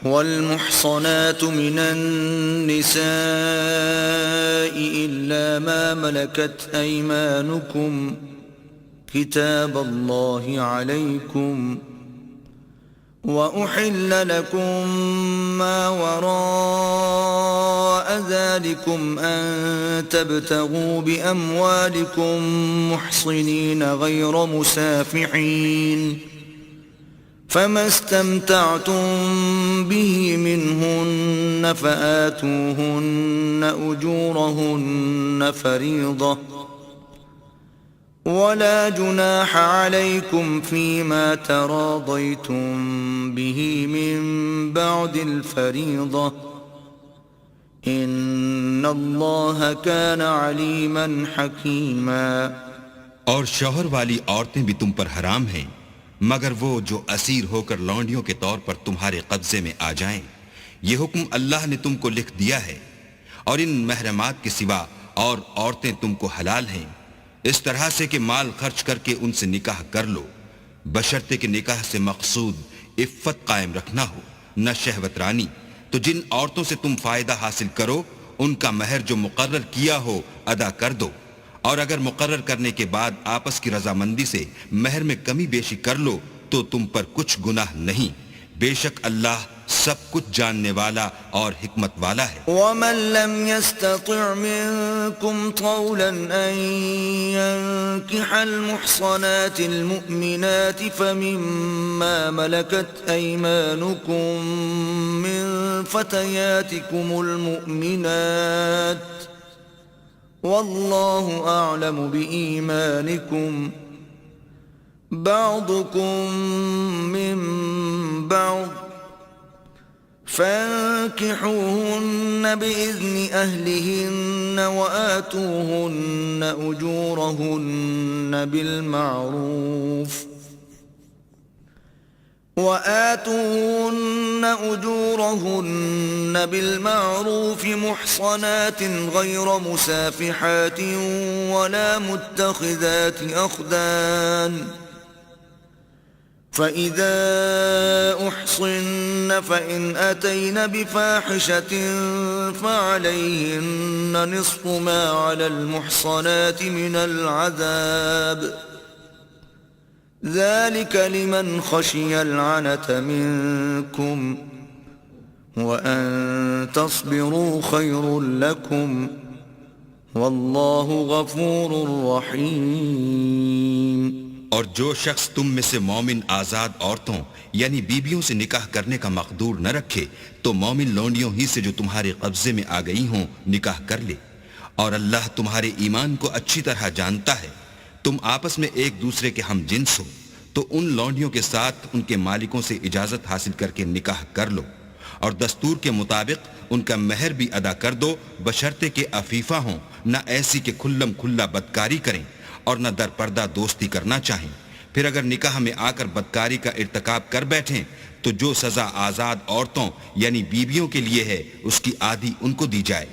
والمحصنات من النساء إلا ما ملكت أيمانكم كتاب الله عليكم وأحل لكم ما وراء ذلكم أن تبتغوا بأموالكم محصنين غير مسافحين فما استمتعتم به منهن فآتوهن أجورهن فريضة ولا جناح عليكم فيما تراضيتم به من بعد الفريضة إن الله كان عليما حكيما۔ اور شوہر والی عورتیں بھی تم پر حرام ہیں مگر وہ جو اسیر ہو کر لونڈیوں کے طور پر تمہارے قبضے میں آ جائیں۔ یہ حکم اللہ نے تم کو لکھ دیا ہے، اور ان محرمات کے سوا اور عورتیں تم کو حلال ہیں، اس طرح سے کہ مال خرچ کر کے ان سے نکاح کر لو، بشرطے کہ نکاح سے مقصود عفت قائم رکھنا ہو، نہ شہوت رانی۔ تو جن عورتوں سے تم فائدہ حاصل کرو ان کا مہر جو مقرر کیا ہو ادا کر دو، اور اگر مقرر کرنے کے بعد آپس کی رضامندی سے مہر میں کمی بیشی کر لو تو تم پر کچھ گناہ نہیں، بے شک اللہ سب کچھ جاننے والا اور حکمت والا ہے۔ ومن لم يستطع منكم طولا أن ينكح المحصنات المؤمنات فمما ملكت أيمانكم من فتياتكم المؤمنات والله أعلم بإيمانكم بعضكم من بعض فانكحوهن بإذن أهلهن وآتوهن أجورهن بالمعروف محصنات غير مسافحات ولا متخذات أخدان فإذا أحصن فإن أتين بفاحشة فعليهن نصف ما على المحصنات من العذاب ذلك لمن خشي العنة منكم وأن تصبروا خير لكم والله غفور رحيم۔ اور جو شخص تم میں سے مومن آزاد عورتوں یعنی بیویوں سے نکاح کرنے کا مقدور نہ رکھے تو مومن لونڈیوں ہی سے جو تمہارے قبضے میں آ گئی ہوں نکاح کر لے، اور اللہ تمہارے ایمان کو اچھی طرح جانتا ہے۔ تم آپس میں ایک دوسرے کے ہم جنس ہو تو ان لونڈیوں کے ساتھ ان کے مالکوں سے اجازت حاصل کر کے نکاح کر لو، اور دستور کے مطابق ان کا مہر بھی ادا کر دو، بشرطے کہ عفیفہ ہوں، نہ ایسی کہ کھلم کھلا بدکاری کریں اور نہ در پردہ دوستی کرنا چاہیں۔ پھر اگر نکاح میں آ کر بدکاری کا ارتکاب کر بیٹھیں تو جو سزا آزاد عورتوں یعنی بیویوں کے لیے ہے اس کی آدھی ان کو دی جائے۔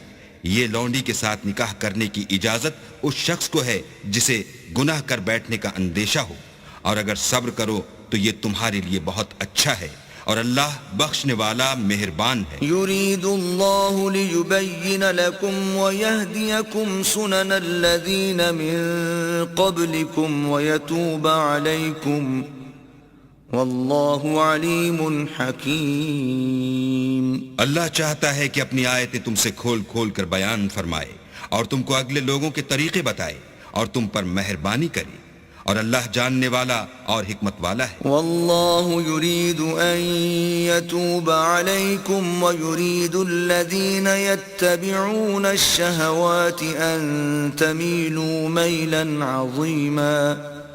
یہ لونڈی کے ساتھ نکاح کرنے کی اجازت اس شخص کو ہے جسے گناہ کر بیٹھنے کا اندیشہ ہو، اور اگر صبر کرو تو یہ تمہارے لیے بہت اچھا ہے، اور اللہ بخشنے والا مہربان ہے۔ يريد الله ليبين لكم ويهديكم سنن الذين من قبلكم ويتوب عليكم والله عليم حكيم۔ اللہ چاہتا ہے کہ اپنی آیتیں تم سے کھول کھول کر بیان فرمائے اور تم کو اگلے لوگوں کے طریقے بتائے اور تم پر مہربانی کرے، اور اللہ جاننے والا اور حکمت والا ہے۔ والله يريد أن يتوب عليكم ويريد الذين يتبعون الشهوات أن تميلوا ميلا عظيما۔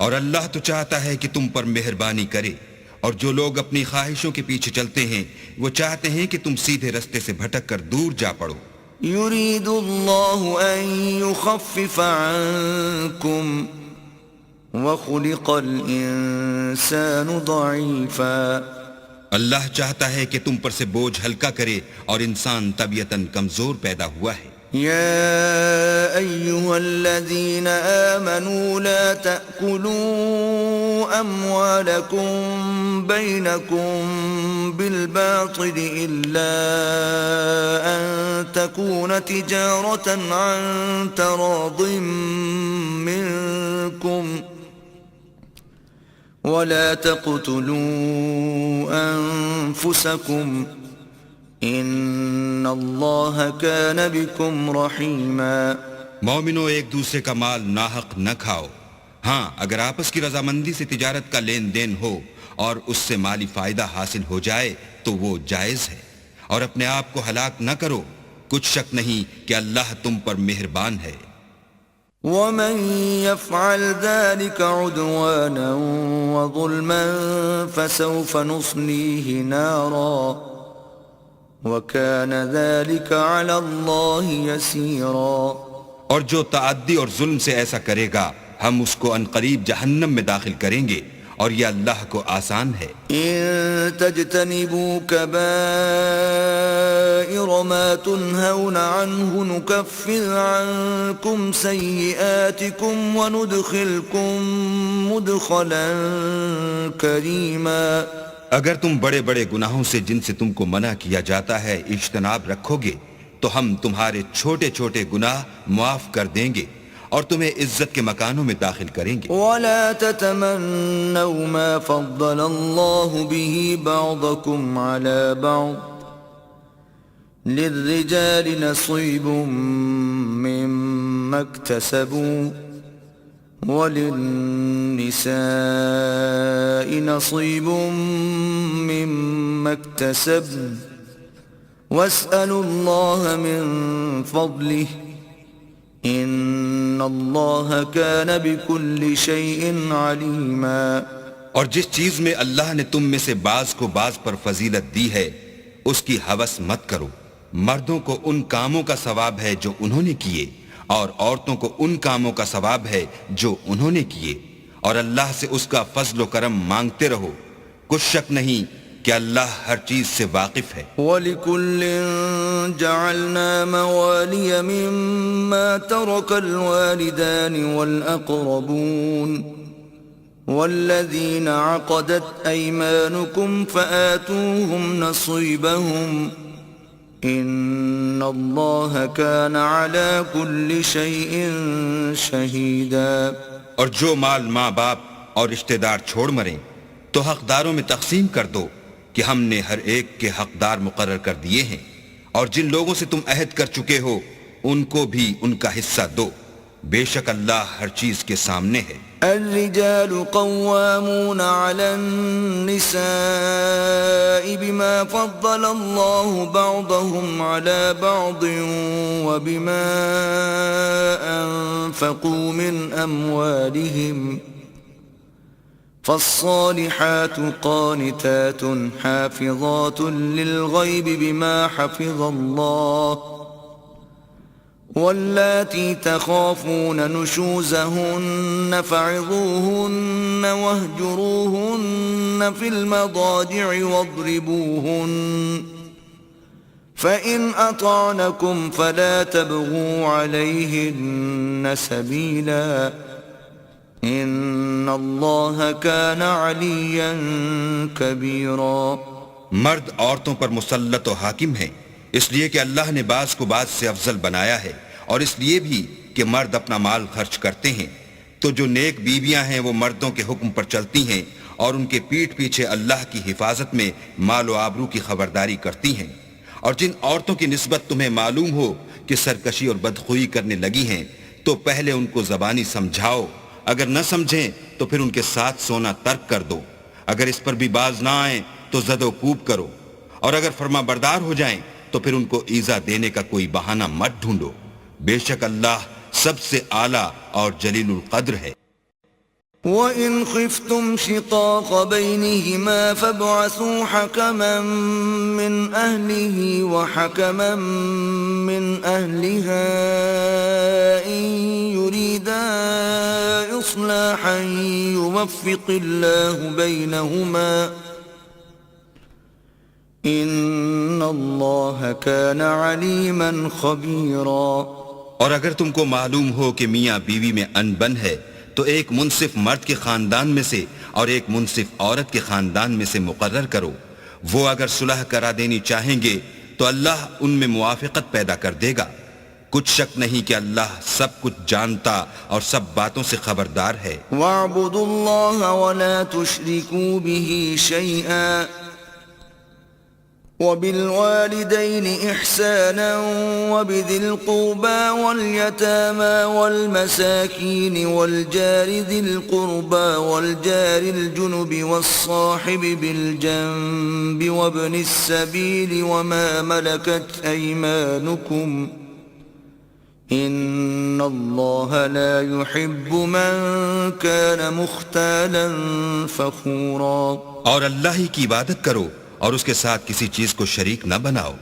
اور اللہ تو چاہتا ہے کہ تم پر مہربانی کرے، اور جو لوگ اپنی خواہشوں کے پیچھے چلتے ہیں وہ چاہتے ہیں کہ تم سیدھے رستے سے بھٹک کر دور جا پڑو۔ يريد الله أن يخفف عنكم وخلق الانسان ضعیفا۔ اللہ چاہتا ہے کہ تم پر سے بوجھ ہلکا کرے، اور انسان طبیعتاً کمزور پیدا ہوا ہے۔ يا أيها الذين آمنوا لا تأكلوا أموالكم بينكم بالباطل إلا أن تكون تجارة عن تراض منكم ولا تقتلوا أنفسكم ان اللہ کان بکم رحیما۔ مومنو، ایک دوسرے کا مال ناحق نہ کھاؤ۔ ہاں، اگر آپس کی رضامندی سے تجارت کا لین دین ہو اور اس سے مالی فائدہ حاصل ہو جائے تو وہ جائز ہے، اور اپنے آپ کو ہلاک نہ کرو، کچھ شک نہیں کہ اللہ تم پر مہربان ہے۔ ومن يفعل ذلك عدوانا وظلما فسوف نصليه نارا وَكَانَ ذَلِكَ عَلَى اللَّهِ يَسِيرًا۔ اور جو تعدی اور ظلم سے ایسا کرے گا ہم اس کو عنقریب جہنم میں داخل کریں گے، اور یہ اللہ کو آسان ہے۔ إِن تَجْتَنِبُوا كَبَائِرَ مَا تُنْهَوْنَ عَنْهُ نُكَفِّرْ عَنْكُمْ سَيِّئَاتِكُمْ وَنُدْخِلْكُمْ مُدْخَلًا كَرِيمًا۔ اگر تم بڑے بڑے گناہوں سے جن سے تم کو منع کیا جاتا ہے اجتناب رکھو گے تو ہم تمہارے چھوٹے چھوٹے گناہ معاف کر دیں گے اور تمہیں عزت کے مکانوں میں داخل کریں گے۔ وَلَا تَتَمَنَّوْا مَا فَضَّلَ اللَّهُ بِهِ بَعْضَكُمْ عَلَى بَعْضٍ لِلرِّجَالِ نَصِيبٌ مِّمَّا اكْتَسَبُوا وَلِلنِّسَاءِ نَصِيبٌ مِّمَّا اكْتَسَبْنَ وَاسْأَلُوا اللَّهَ مِن فَضْلِهِ إِنَّ اللَّهَ كَانَ بِكُلِّ شَيْءٍ عَلِيمًا۔ اور جس چیز میں اللہ نے تم میں سے بعض کو بعض پر فضیلت دی ہے اس کی ہوس مت کرو۔ مردوں کو ان کاموں کا ثواب ہے جو انہوں نے کیے، اور عورتوں کو ان کاموں کا ثواب ہے جو انہوں نے کیے، اور اللہ سے اس کا فضل و کرم مانگتے رہو، کچھ شک نہیں کہ اللہ ہر چیز سے واقف ہے۔ وَلِكُلٍّ جَعَلْنَا مَوَالِيَ مِمَّا تَرَكَ الْوَالِدَانِ وَالْأَقْرَبُونَ وَالَّذِينَ عَقَدَتْ أَيْمَانُكُمْ فَآتُوهُمْ نَصِيبَهُمْ ان اللہ کان علی کل شیء شہیدا۔ اور جو مال ماں باپ اور رشتہ دار چھوڑ مریں تو حقداروں میں تقسیم کر دو کہ ہم نے ہر ایک کے حقدار مقرر کر دیے ہیں، اور جن لوگوں سے تم عہد کر چکے ہو ان کو بھی ان کا حصہ دو، بے شک اللہ ہر چیز کے سامنے ہے۔ الرجال قوامون على النساء بما فضل الله بعضهم على بعض وبما أنفقوا من أموالهم فالصالحات قانتات حافظات للغيب بما حفظ الله واللاتي تخافون نشوزهن فعظوهن واهجروهن في المضاجع واضربوهن فإن أطعنكم فلا تبغوا عليهن سبيلا إن الله كان عليا كبيرا۔ مرد عورتوں پر مسلط و حاکم ہیں، اس لیے کہ اللہ نے بعض کو بعض سے افضل بنایا ہے، اور اس لیے بھی کہ مرد اپنا مال خرچ کرتے ہیں، تو جو نیک بیویاں ہیں وہ مردوں کے حکم پر چلتی ہیں اور ان کے پیٹھ پیچھے اللہ کی حفاظت میں مال و آبرو کی خبرداری کرتی ہیں۔ اور جن عورتوں کی نسبت تمہیں معلوم ہو کہ سرکشی اور بدخوئی کرنے لگی ہیں تو پہلے ان کو زبانی سمجھاؤ، اگر نہ سمجھیں تو پھر ان کے ساتھ سونا ترک کر دو، اگر اس پر بھی باز نہ آئیں تو زد و کوب کرو، اور اگر فرما بردار ہو جائیں تو پھر ان کو ایذا دینے کا کوئی بہانہ مت ڈھونڈو، بے شک اللہ سب سے اعلیٰ اور جلیل القدر ہے۔ وَإِنْ خِفْتُمْ شِقَاقَ بَيْنِهِمَا فَابْعَثُوا حَكَمًا مِّنْ أَهْلِهِ وَحَكَمًا مِّنْ أَهْلِهَا إِنْ يُرِيدَا إِصْلَاحًا يُوَفِّقِ اللَّهُ بَيْنَهُمَا إِنَّ اللہ کان علیما خبیرا۔ اور اگر تم کو معلوم ہو کہ میاں بیوی میں ان بن ہے تو ایک منصف مرد کے خاندان میں سے اور ایک منصف عورت کے خاندان میں سے مقرر کرو، وہ اگر صلح کرا دینی چاہیں گے تو اللہ ان میں موافقت پیدا کر دے گا۔ کچھ شک نہیں کہ اللہ سب کچھ جانتا اور سب باتوں سے خبردار ہے۔ وَاعْبُدُوا اللَّهَ وَلَا تُشْرِكُوا بِهِ شَيْئًا وَبِالْوَالِدَيْنِ إِحْسَانًا وَبِذِي الْقُرْبَى وَالْيَتَامَى وَالْمَسَاكِينِ وَالْجَارِ ذِي الْقُرْبَى وَالْجَارِ الْجُنُبِ وَالصَّاحِبِ بِالْجَنبِ وَابْنِ السَّبِيلِ وَمَا مَلَكَتْ أَيْمَانُكُمْ إِنَّ اللَّهَ لَا يُحِبُّ مَنْ كَانَ مُخْتَالًا فَخُورًا۔ اور اللہ ہی کی عبادت کرو اور اس کے ساتھ کسی چیز کو شریک نہ بناؤ،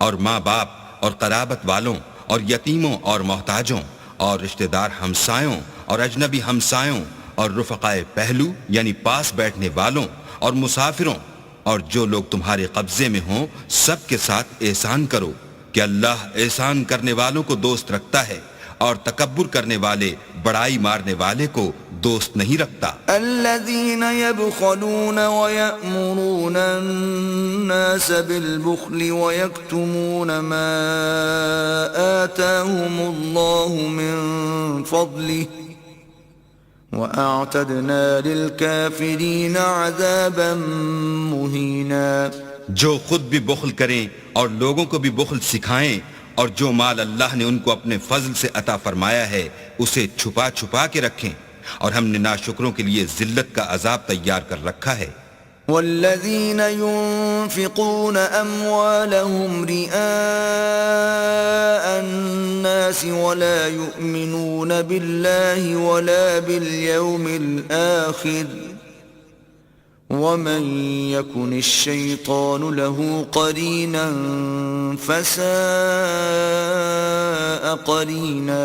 اور ماں باپ اور قرابت والوں اور یتیموں اور محتاجوں اور رشتہ دار ہمسایوں اور اجنبی ہمسایوں اور رفقائے پہلو یعنی پاس بیٹھنے والوں اور مسافروں اور جو لوگ تمہارے قبضے میں ہوں سب کے ساتھ احسان کرو، کہ اللہ احسان کرنے والوں کو دوست رکھتا ہے اور تکبر کرنے والے بڑائی مارنے والے کو دوست نہیں رکھتا۔ الذين يبخلون ويأمرون الناس بالبخل ويكتمون ما آتاهم الله من فضله وأعتدنا للكافرين عذابا مهينا۔ جو خود بھی بخل کریں اور لوگوں کو بھی بخل سکھائیں، اور جو مال اللہ نے ان کو اپنے فضل سے عطا فرمایا ہے اسے چھپا چھپا کے رکھیں، اور ہم نے ناشکروں کے لیے ذلت کا عذاب تیار کر رکھا ہے۔ والذین ينفقون اموالهم رئاء الناس ولا يؤمنون بالله ولا باليوم الآخر ومن يكن الشيطان له قرينا فساء قرينا۔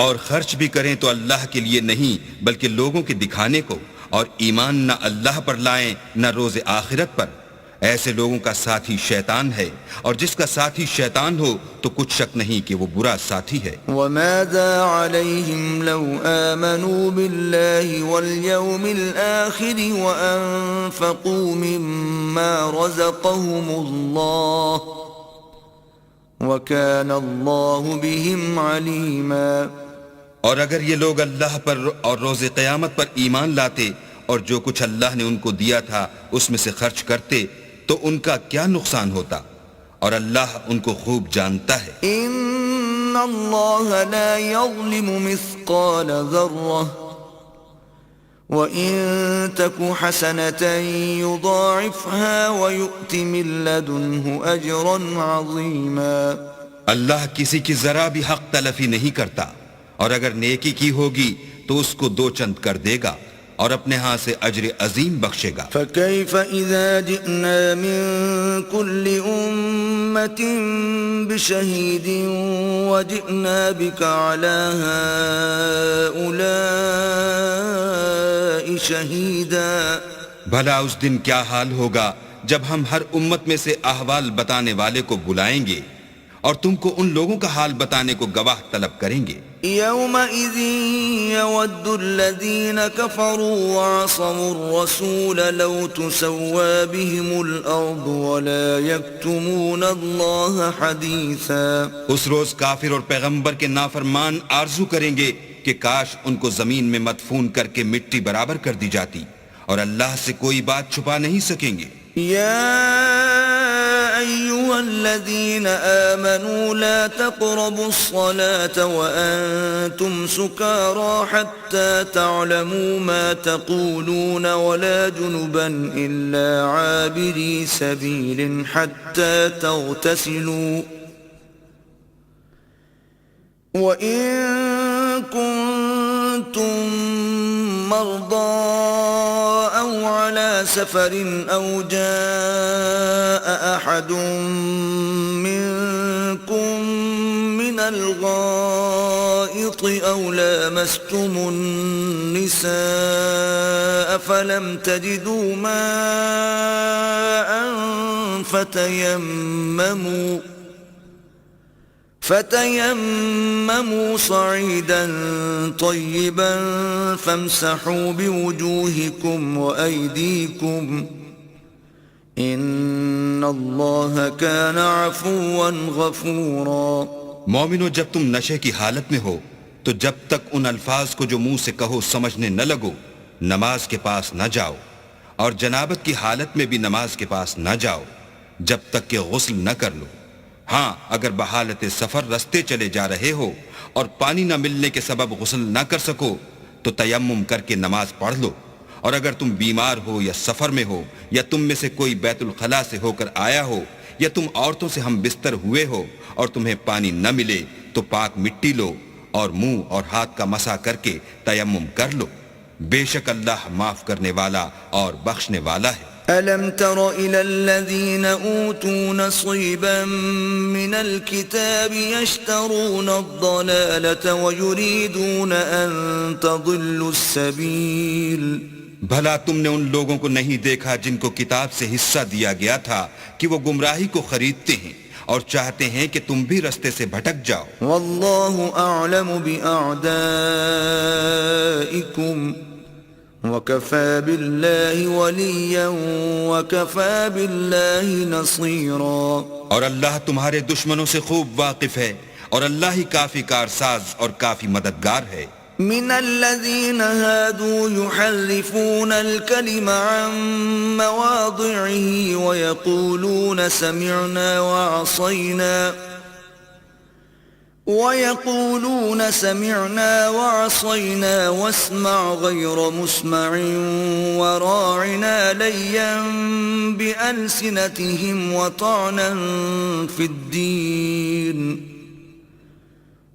اور خرچ بھی کریں تو اللہ کے لیے نہیں بلکہ لوگوں کے دکھانے کو، اور ایمان نہ اللہ پر لائیں نہ روز آخرت پر، ایسے لوگوں کا ساتھی شیطان ہے، اور جس کا ساتھی شیطان ہو تو کچھ شک نہیں کہ وہ برا ساتھی ہے۔ وَمَاذَا عَلَيْهِمْ لَوْ آمَنُوا بِاللَّهِ وَالْيَوْمِ الْآخِرِ وَأَنفَقُوا مِمَّا رَزَقَهُمُ اللَّهُ وَكَانَ اللَّهُ بِهِمْ عَلِيمًا۔ اور اگر یہ لوگ اللہ پر اور روز قیامت پر ایمان لاتے اور جو کچھ اللہ نے ان کو دیا تھا اس میں سے خرچ کرتے تو ان کا کیا نقصان ہوتا، اور اللہ ان کو خوب جانتا ہے۔ ان اللہ لا یظلم مثقال ذرہ وَإِن تَكُ حَسَنَةً يُضَاعِفْهَا وَيُؤْتِ مِن لَّدُنْهُ أَجْرًا عَظِيمًا۔ اللہ کسی کی ذرا بھی حق تلفی نہیں کرتا، اور اگر نیکی کی ہوگی تو اس کو دو چند کر دے گا اور اپنے ہاں سے اجر عظیم بخشے گا۔ فَكَيْفَ إِذَا جِئْنَا مِن كُلِّ أُمَّةٍ بِشَهِيدٍ وَجِئْنَا بِكَ عَلَى هَؤُلَاءِ شَهِيدًا۔ بھلا اس دن کیا حال ہوگا جب ہم ہر امت میں سے احوال بتانے والے کو بلائیں گے اور تم کو ان لوگوں کا حال بتانے کو گواہ طلب کریں گے۔ يَوْمَئِذٍ يَوَدُّ الَّذِينَ كَفَرُوا وَعَصَوُا الرَّسُولَ لَوْ تُسَوَّىٰ بِهِمُ الْأَرْضُ وَلَا يَكْتُمُونَ اللَّهَ حَدِيثًا۔ اس روز کافر اور پیغمبر کے نافرمان آرزو کریں گے کہ کاش ان کو زمین میں مدفون کر کے مٹی برابر کر دی جاتی، اور اللہ سے کوئی بات چھپا نہیں سکیں گے۔ يا أيها الذين آمنوا لا تقربوا الصلاة وأنتم سكارى حتى تعلموا ما تقولون ولا جنبا إلا عابري سبيل حتى تغتسلوا وإن كنتم مرضى أو على سفر أو جاء أحد منكم من الغائط أو لامستم النساء فلم تجدوا ماء فتيمموا صعيدا طيبا فامسحوا بوجوهكم وأيديكم إن الله كان عفوا غفورا۔ مومنو، جب تم نشے کی حالت میں ہو تو جب تک ان الفاظ کو جو منہ سے کہو سمجھنے نہ لگو نماز کے پاس نہ جاؤ، اور جنابت کی حالت میں بھی نماز کے پاس نہ جاؤ جب تک کہ غسل نہ کر لو۔ ہاں، اگر بحالت سفر رستے چلے جا رہے ہو اور پانی نہ ملنے کے سبب غسل نہ کر سکو تو تیمم کر کے نماز پڑھ لو، اور اگر تم بیمار ہو یا سفر میں ہو یا تم میں سے کوئی بیت الخلا سے ہو کر آیا ہو یا تم عورتوں سے ہم بستر ہوئے ہو اور تمہیں پانی نہ ملے تو پاک مٹی لو اور منہ اور ہاتھ کا مسح کر کے تیمم کر لو، بے شک اللہ معاف کرنے والا اور بخشنے والا ہے۔ أَلَمْ تَرَ إِلَى الَّذِينَ أُوتُوا نَصِيبًا مِنَ الْكِتَابِ يَشْتَرُونَ الضَّلَالَةَ وَيُرِيدُونَ أَن تَضِلُّوا السَّبِيلَ۔ بھلا تم نے ان لوگوں کو نہیں دیکھا جن کو کتاب سے حصہ دیا گیا تھا کہ وہ گمراہی کو خریدتے ہیں اور چاہتے ہیں کہ تم بھی رستے سے بھٹک جاؤ۔ وَاللَّهُ أَعْلَمُ بِأَعْدَائِكُمْ وَكَفَى بِاللَّهِ وَلِيًّا وَكَفَى بِاللَّهِ نَصِيرًا۔ اور اللہ تمہارے دشمنوں سے خوب واقف ہے اور اللہ ہی کافی کارساز اور کافی مددگار ہے۔ من الذين هادوا يحرفون الكلم عن مواضعه ويقولون سمعنا وعصينا واسمع غير مسمع وراعنا ليا بألسنتهم وطعنا في الدين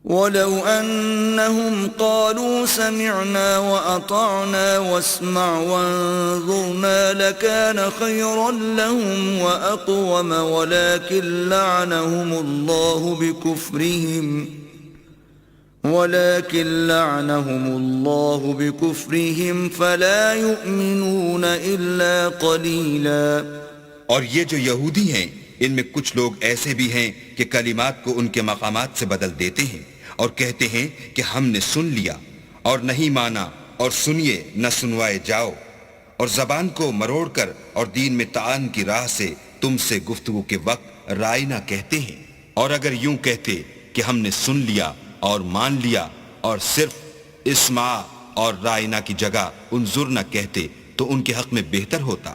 ولو أنهم قالوا سمعنا وأطعنا واسمع وانظرنا لكان خيرا لهم وأقوم ولكن لعنهم الله بكفرهم فلا يؤمنون إلا قليلا۔ اور یہ جو یہودی ہیں ان میں کچھ لوگ ایسے بھی ہیں کہ کلمات کو ان کے مقامات سے بدل دیتے ہیں اور کہتے ہیں کہ ہم نے سن لیا اور نہیں مانا، اور سنیے نہ سنوائے جاؤ، اور زبان کو مروڑ کر اور دین میں تعان کی راہ سے تم سے گفتگو کے وقت رائنا کہتے ہیں، اور اگر یوں کہتے کہ ہم نے سن لیا اور مان لیا اور صرف اسمع اور رائنا کی جگہ انظر نہ کہتے تو ان کے حق میں بہتر ہوتا،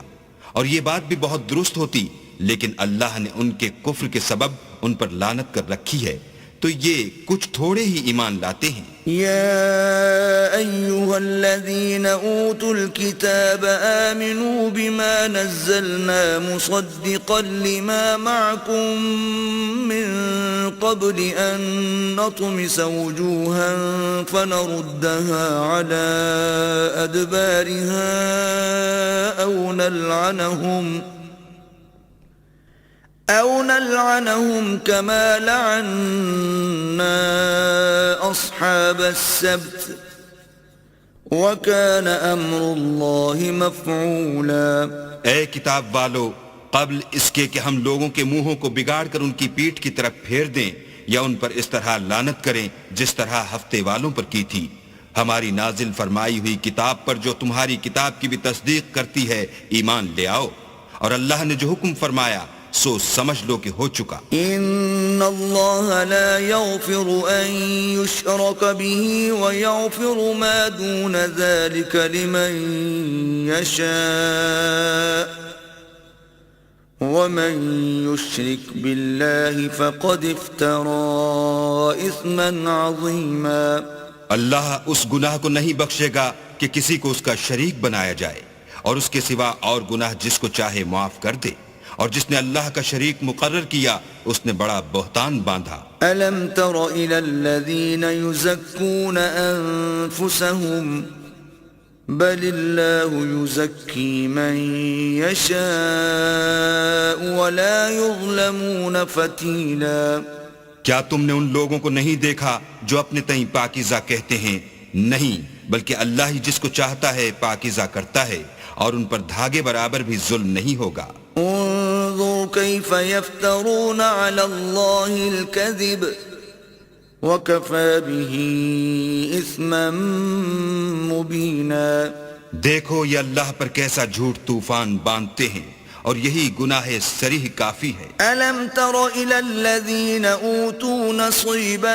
اور یہ بات بھی بہت درست ہوتی، لیکن اللہ نے ان کے کفر کے سبب ان پر لعنت کر رکھی ہے، تو یہ کچھ تھوڑے ہی ایمان لاتے ہیں۔ يا أيها الذين أوتوا الكتاب آمنوا بما نزلنا مصدقا لما معكم من قبل أن نطمس وجوها فنردها على أدبارها أو نلعنهم كما لعنا أصحاب السبت وكان أمر الله مفعولا۔ اے کتاب والو، قبل اس کے کہ ہم لوگوں کے منہوں کو بگاڑ کر ان کی پیٹھ کی طرف پھیر دیں یا ان پر اس طرح لعنت کریں جس طرح ہفتے والوں پر کی تھی، ہماری نازل فرمائی ہوئی کتاب پر جو تمہاری کتاب کی بھی تصدیق کرتی ہے ایمان لے آؤ، اور اللہ نے جو حکم فرمایا سو سمجھ لو کہ ہو چکا۔ ان اللہ لا يغفر ان يشرك به ويغفر ما دون ذلك لمن يشاء ومن يشرك بالله فقد افترى اثما عظيما۔ اللہ اس گناہ کو نہیں بخشے گا کہ کسی کو اس کا شریک بنایا جائے، اور اس کے سوا اور گناہ جس کو چاہے معاف کر دے، اور جس نے اللہ کا شریک مقرر کیا اس نے بڑا بہتان باندھا۔ أَلَمْ تَرَ إِلَى الَّذِينَ يُزَكُّونَ أَنفُسَهُمْ بَلِ اللَّهُ يُزَكِّي مَن يَشَاءُ وَلَا يُظْلَمُونَ فَتِيلًا۔ کیا تم نے ان لوگوں کو نہیں دیکھا جو اپنے تئیں پاکیزہ کہتے ہیں؟ نہیں، بلکہ اللہ ہی جس کو چاہتا ہے پاکیزہ کرتا ہے، اور ان پر دھاگے برابر بھی ظلم نہیں ہوگا۔ انظر كيف يفترون على الله الكذب وكفى به إثما مبينا۔ دیکھو یہ اللہ پر کیسا جھوٹ طوفان باندھتے ہیں، اور یہی گناہ صریح کافی ہے۔ ألم تر إلى الذين أوتوا نصيبا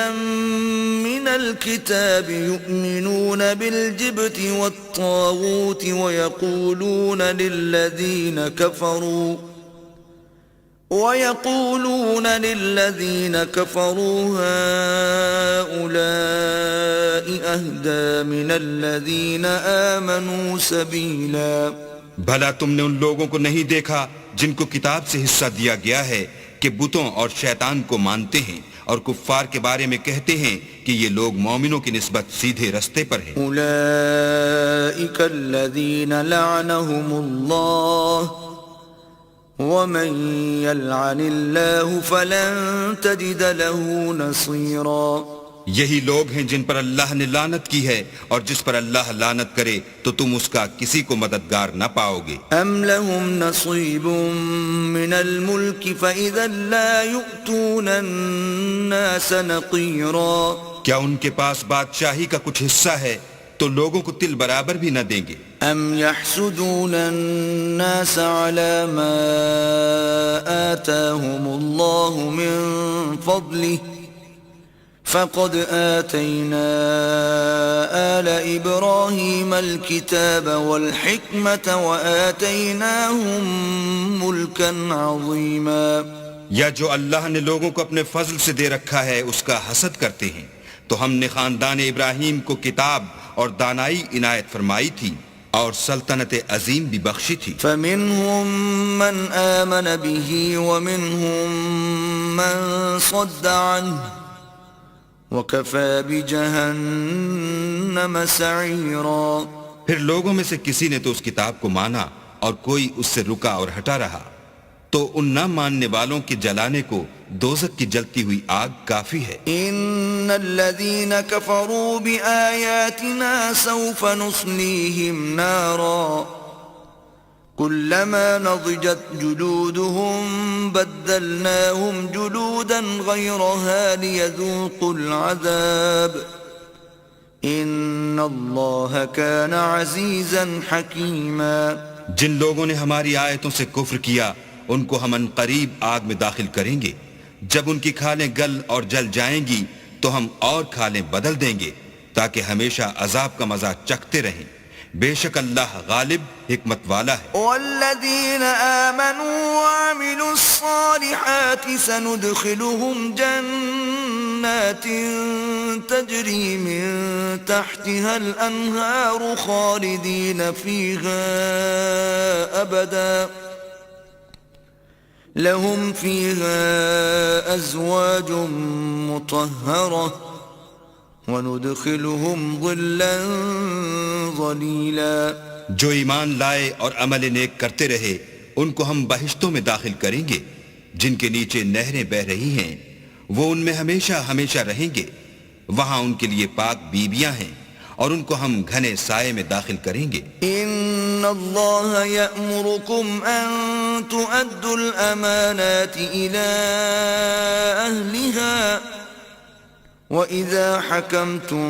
من الكتاب يؤمنون بالجبت والطاغوت ويقولون للذين كفروا هؤلاء أهدى من الذين آمنوا سبيلا۔ بھلا تم نے ان لوگوں کو نہیں دیکھا جن کو کتاب سے حصہ دیا گیا ہے کہ بتوں اور شیطان کو مانتے ہیں، اور کفار کے بارے میں کہتے ہیں کہ یہ لوگ مومنوں کی نسبت سیدھے رستے پر ہیں۔ أولئك الذين لعنهم الله ومن يلعن الله فلن تجد له نصيرا۔ یہی لوگ ہیں جن پر اللہ نے لعنت کی ہے، اور جس پر اللہ لعنت کرے تو تم اس کا کسی کو مددگار نہ پاؤ گے۔ أم لهم نصيب من الملك فإذا لا يؤتون الناس نقيرا۔ کیا ان کے پاس بادشاہی کا کچھ حصہ ہے تو لوگوں کو تل برابر بھی نہ دیں گے۔ أم يحسدون الناس على ما آتاهم الله من فضله فقد آتينا آل إبراهيم الكتاب والحكمة وآتيناهم ملكا عظيما۔ یا جو اللہ نے لوگوں کو اپنے فضل سے دے رکھا ہے اس کا حسد کرتے ہیں، تو ہم نے خاندان ابراہیم کو کتاب اور دانائی عنایت فرمائی تھی، اور سلطنت عظیم بھی بخشی تھی۔ فمنهم من آمن به ومنهم من صد عنه وَكَفَى بِجَهَنَّمَ سَعِيرًا۔ پھر لوگوں میں سے کسی نے تو اس کتاب کو مانا اور کوئی اس سے رکا اور ہٹا رہا، تو ان نہ ماننے والوں کے جلانے کو دوزخ کی جلتی ہوئی آگ کافی ہے۔ إِنَّ الَّذِينَ كَفَرُوا بِآيَاتِنَا سَوْفَ نُصْلِيهِمْ نَارًا كُلَّمَا نَضِجَتْ جُلُودُهُمْ بَدَّلْنَاهُمْ جُلُودًا غَيْرَهَا لِيَذُوقُوا الْعَذَابَ إِنَّ اللَّهَ كَانَ عَزِيزًا حَكِيمًا۔ جن لوگوں نے ہماری آیتوں سے کفر کیا ان کو ہم عنقریب آگ میں داخل کریں گے، جب ان کی کھالیں گل اور جل جائیں گی تو ہم اور کھالیں بدل دیں گے تاکہ ہمیشہ عذاب کا مزہ چکھتے رہیں۔ بے شک اللہ غالب حکمت والا ہے۔ والذین آمنوا وعملوا الصالحات سندخلهم جنات تجری من تحتها الانہار خالدین فیہا ابدا لهم فیہا ازواج مطہرہ وَنُدْخِلُهُمْ ظِلًّا ظَلِيلًا۔ جو ایمان لائے اور عمل نیک کرتے رہے ان کو ہم بہشتوں میں داخل کریں گے جن کے نیچے نہریں بہ رہی ہیں، وہ ان میں ہمیشہ ہمیشہ رہیں گے، وہاں ان کے لیے پاک بیویاں ہیں، اور ان کو ہم گھنے سائے میں داخل کریں گے۔ إِنَّ اللَّهَ يَأْمُرُكُمْ أَن تُؤَدُّوا الْأَمَانَاتِ إِلَىٰ أَهْلِهَا وَإِذَا حَكَمْتُمْ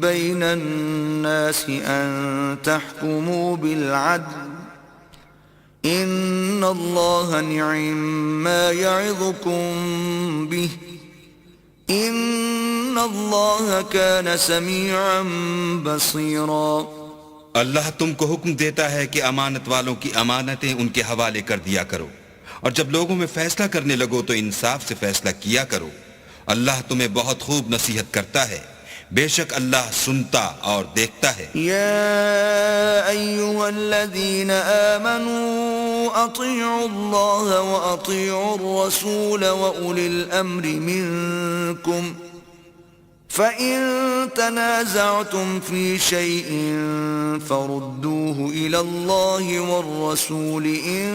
بَيْنَ النَّاسِ أَن تَحْكُمُوا بِالْعَدْلِ إِنَّ اللَّهَ نِعِمَّا يَعِظُكُمْ بِهِ إِنَّ اللَّهَ كَانَ سَمِيعًا بَصِيرًا۔ اللہ تم کو حکم دیتا ہے کہ امانت والوں کی امانتیں ان کے حوالے کر دیا کرو، اور جب لوگوں میں فیصلہ کرنے لگو تو انصاف سے فیصلہ کیا کرو، اللہ تمہیں بہت خوب نصیحت کرتا ہے، بے شک اللہ سنتا اور دیکھتا ہے۔ یا ایھا الذین آمنوا اطیعوا اللہ واطیعوا الرسول واولی الامر منکم فَإِن تَنَازَعْتُمْ فِي شَيْءٍ فَرُدُّوهُ إِلَى اللَّهِ وَالرَّسُولِ إِن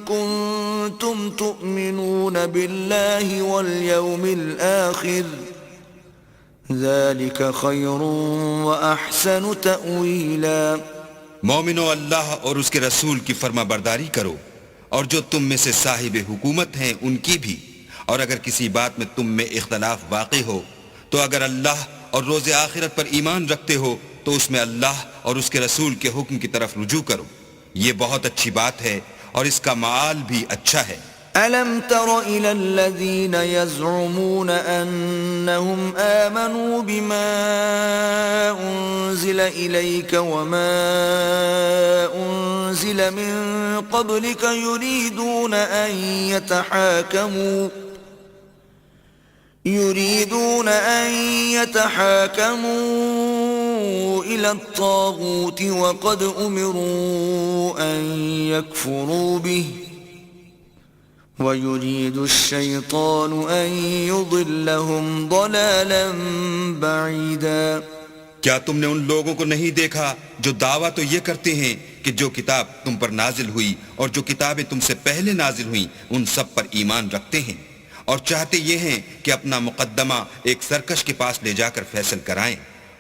كُنتُمْ تُؤْمِنُونَ بِاللَّهِ وَالْيَوْمِ الْآخِرِ ذَلِكَ خَيْرٌ وَأَحْسَنُ تَأْوِيلًا۔ مومنو، اللہ اور اس کے رسول کی فرما برداری کرو، اور جو تم میں سے صاحب حکومت ہیں ان کی بھی، اور اگر کسی بات میں تم میں اختلاف واقع ہو تو اگر اللہ اور روز آخرت پر ایمان رکھتے ہو تو اس میں اللہ اور اس کے رسول کے حکم کی طرف رجوع کرو، یہ بہت اچھی بات ہے اور اس کا معال بھی اچھا ہے۔ أَلَمْ تَرَ إِلَى الَّذِينَ يَزْعُمُونَ أَنَّهُمْ آمَنُوا بِمَا أُنزِلَ إِلَيْكَ وَمَا أُنزِلَ مِن قَبْلِكَ يُرِيدُونَ أَن يَتَحَاكَمُوا إِلَى الطَّاغُوتِ وَقَدْ أُمِرُوا أَن يَكْفُرُوا بِهِ وَيُرِيدُ الشَّيْطَانُ أَن يُضِلَّهُمْ ضَلَالًا بَعِيدًا۔ کیا تم نے ان لوگوں کو نہیں دیکھا جو دعویٰ تو یہ کرتے ہیں کہ جو کتاب تم پر نازل ہوئی اور جو کتابیں تم سے پہلے نازل ہوئیں ان سب پر ایمان رکھتے ہیں، اور چاہتے یہ ہیں کہ اپنا مقدمہ ایک سرکش کے پاس لے جا کر فیصل کرائیں،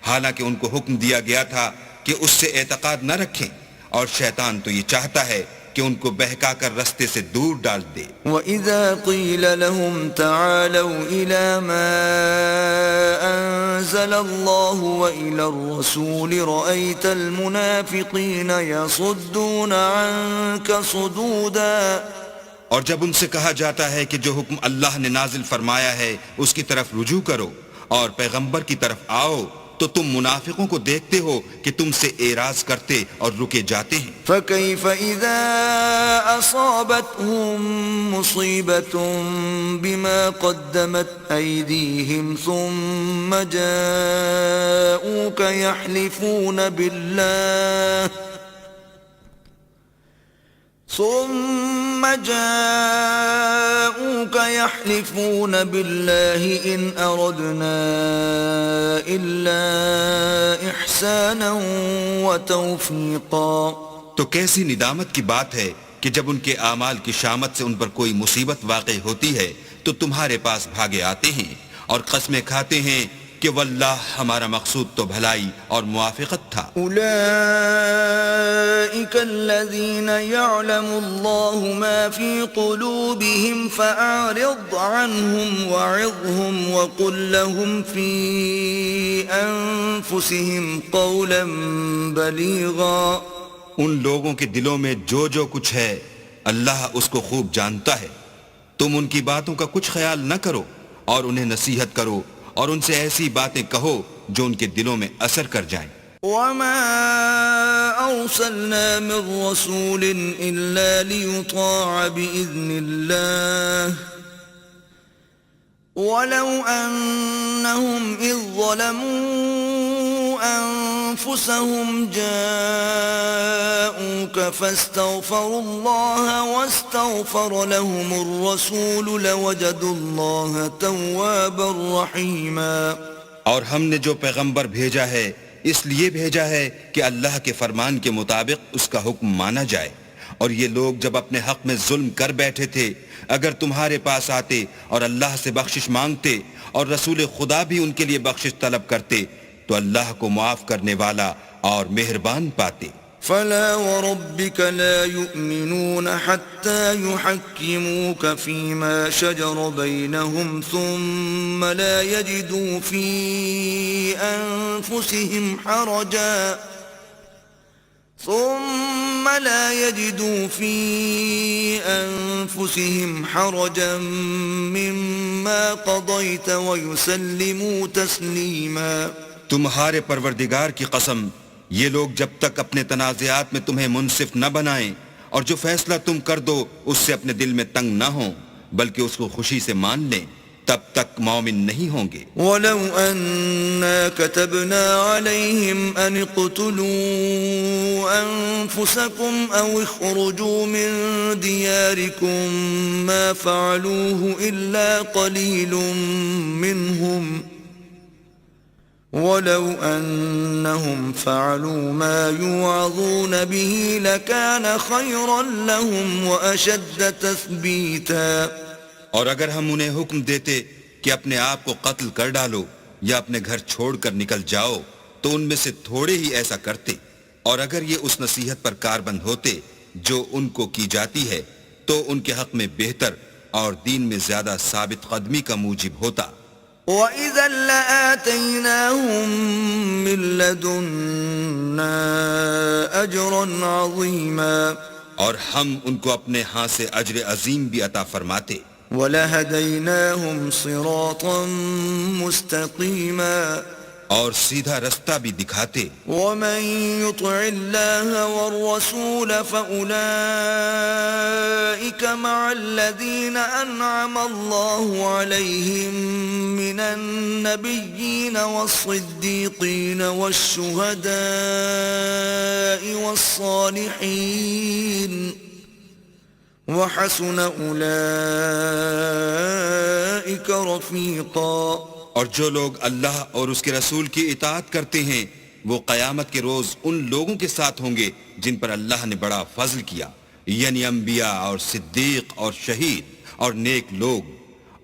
حالانکہ ان کو حکم دیا گیا تھا کہ اس سے اعتقاد نہ رکھیں، اور شیطان تو یہ چاہتا ہے کہ ان کو بہکا کر رستے سے دور ڈال دے۔ وَإِذَا قِيلَ لَهُمْ تَعَالَوْا إِلَى مَا أَنزَلَ اللَّهُ وَإِلَى الرَّسُولِ رَأَيْتَ الْمُنَافِقِينَ يَصُدُّونَ عَنكَ صُدُودًا۔ اور جب ان سے کہا جاتا ہے کہ جو حکم اللہ نے نازل فرمایا ہے اس کی طرف رجوع کرو اور پیغمبر کی طرف آؤ تو تم منافقوں کو دیکھتے ہو کہ تم سے اعراض کرتے اور رکے جاتے ہیں۔ فَكَيْفَ إِذَا أَصَابَتْهُم مُّصِيبَةٌ بِمَا قَدَّمَتْ أَيْدِيهِمْ ثُمَّ جاءوك يحلفون بالله إن أردنا إلا إحسانا وتوفيقا۔ تو کیسی ندامت کی بات ہے کہ جب ان کے اعمال کی شامت سے ان پر کوئی مصیبت واقع ہوتی ہے تو تمہارے پاس بھاگے آتے ہیں اور قسمیں کھاتے ہیں کہ واللہ ہمارا مقصود تو بھلائی اور موافقت تھا۔ أولئك الذين يعلم الله ما في قلوبهم فأعرض عنهم وعظهم وقل لهم في أنفسهم قولا بليغا۔ ان لوگوں کے دلوں میں جو جو کچھ ہے اللہ اس کو خوب جانتا ہے، تم ان کی باتوں کا کچھ خیال نہ کرو اور انہیں نصیحت کرو اور ان سے ایسی باتیں کہو جو ان کے دلوں میں اثر کر جائیں۔ وَمَا أَرْسَلْنَا مِن رَّسُولٍ إِلَّا لِيُطَاعَ بِإِذْنِ اللَّهِ وَلَوْ أَنَّهُمْ إِذ ظَّلَمُوا أَنفُسَهُمْ جَاءُوكَ فَاسْتَغْفَرُوا اللَّهَ وَاسْتَغْفَرَ لَهُمُ الرَّسُولُ لَوَجَدُوا اللَّهَ تَوَّابًا رَّحِيمًا۔ اور ہم نے جو پیغمبر بھیجا ہے اس لیے بھیجا ہے کہ اللہ کے فرمان کے مطابق اس کا حکم مانا جائے، اور یہ لوگ جب اپنے حق میں ظلم کر بیٹھے تھے اگر تمہارے پاس آتے اور اللہ سے بخشش مانگتے اور رسول خدا بھی ان کے لیے بخشش طلب کرتے تو اللہ کو معاف کرنے والا اور مہربان پاتے۔ فلا وربك لا يؤمنون حتى يحكموك فيما شجر بينهم ثم لا يجدوا في أنفسهم حرجا مما قضيت ويسلموا تسليما۔ تمہارے پروردگار کی قسم، یہ لوگ جب تک اپنے تنازعات میں تمہیں منصف نہ بنائیں اور جو فیصلہ تم کر دو اس سے اپنے دل میں تنگ نہ ہوں بلکہ اس کو خوشی سے مان لیں تب تک مومن نہیں ہوں گے۔ وَلَوْ أَنَّا كَتَبْنَا عَلَيْهِمْ أَنِ اقْتُلُوا أَنفُسَكُمْ أَوْ اخْرُجُوا مِن دِيَارِكُمْ مَا فَعَلُوهُ إِلَّا قَلِيلٌ مِّنْهُمْ ولو أنهم فعلوا ما يوعظون به لكان خيرا لهم وأشد تثبيتا. اور اگر ہم انہیں حکم دیتے کہ اپنے آپ کو قتل کر ڈالو یا اپنے گھر چھوڑ کر نکل جاؤ تو ان میں سے تھوڑے ہی ایسا کرتے، اور اگر یہ اس نصیحت پر کاربند ہوتے جو ان کو کی جاتی ہے تو ان کے حق میں بہتر اور دین میں زیادہ ثابت قدمی کا موجب ہوتا. وَإِذًا لَآتَيْنَاهُمْ مِن لَّدُنَّا أَجْرًا عَظِيمًا. اور ہم ان کو اپنے ہاں سے اجر عظیم بھی عطا فرماتے. وَلَهَدَيْنَاهُمْ صِرَاطًا مُسْتَقِيمًا. اور سیدھا رستہ بھی دکھاتے. وَمَن يُطِعِ اللَّهَ وَالرَّسُولَ فَأُولَئِكَ مَعَ الَّذِينَ أَنْعَمَ اللَّهُ عَلَيْهِم مِّنَ النَّبِيِّينَ وَالصِّدِّيقِينَ وَالشُّهَدَاءِ وَالصَّالِحِينَ وَحَسُنَ أُولَئِكَ رَفِيقًا. اور جو لوگ اللہ اور اس کے رسول کی اطاعت کرتے ہیں وہ قیامت کے روز ان لوگوں کے ساتھ ہوں گے جن پر اللہ نے بڑا فضل کیا، یعنی انبیاء اور صدیق اور شہید اور نیک لوگ،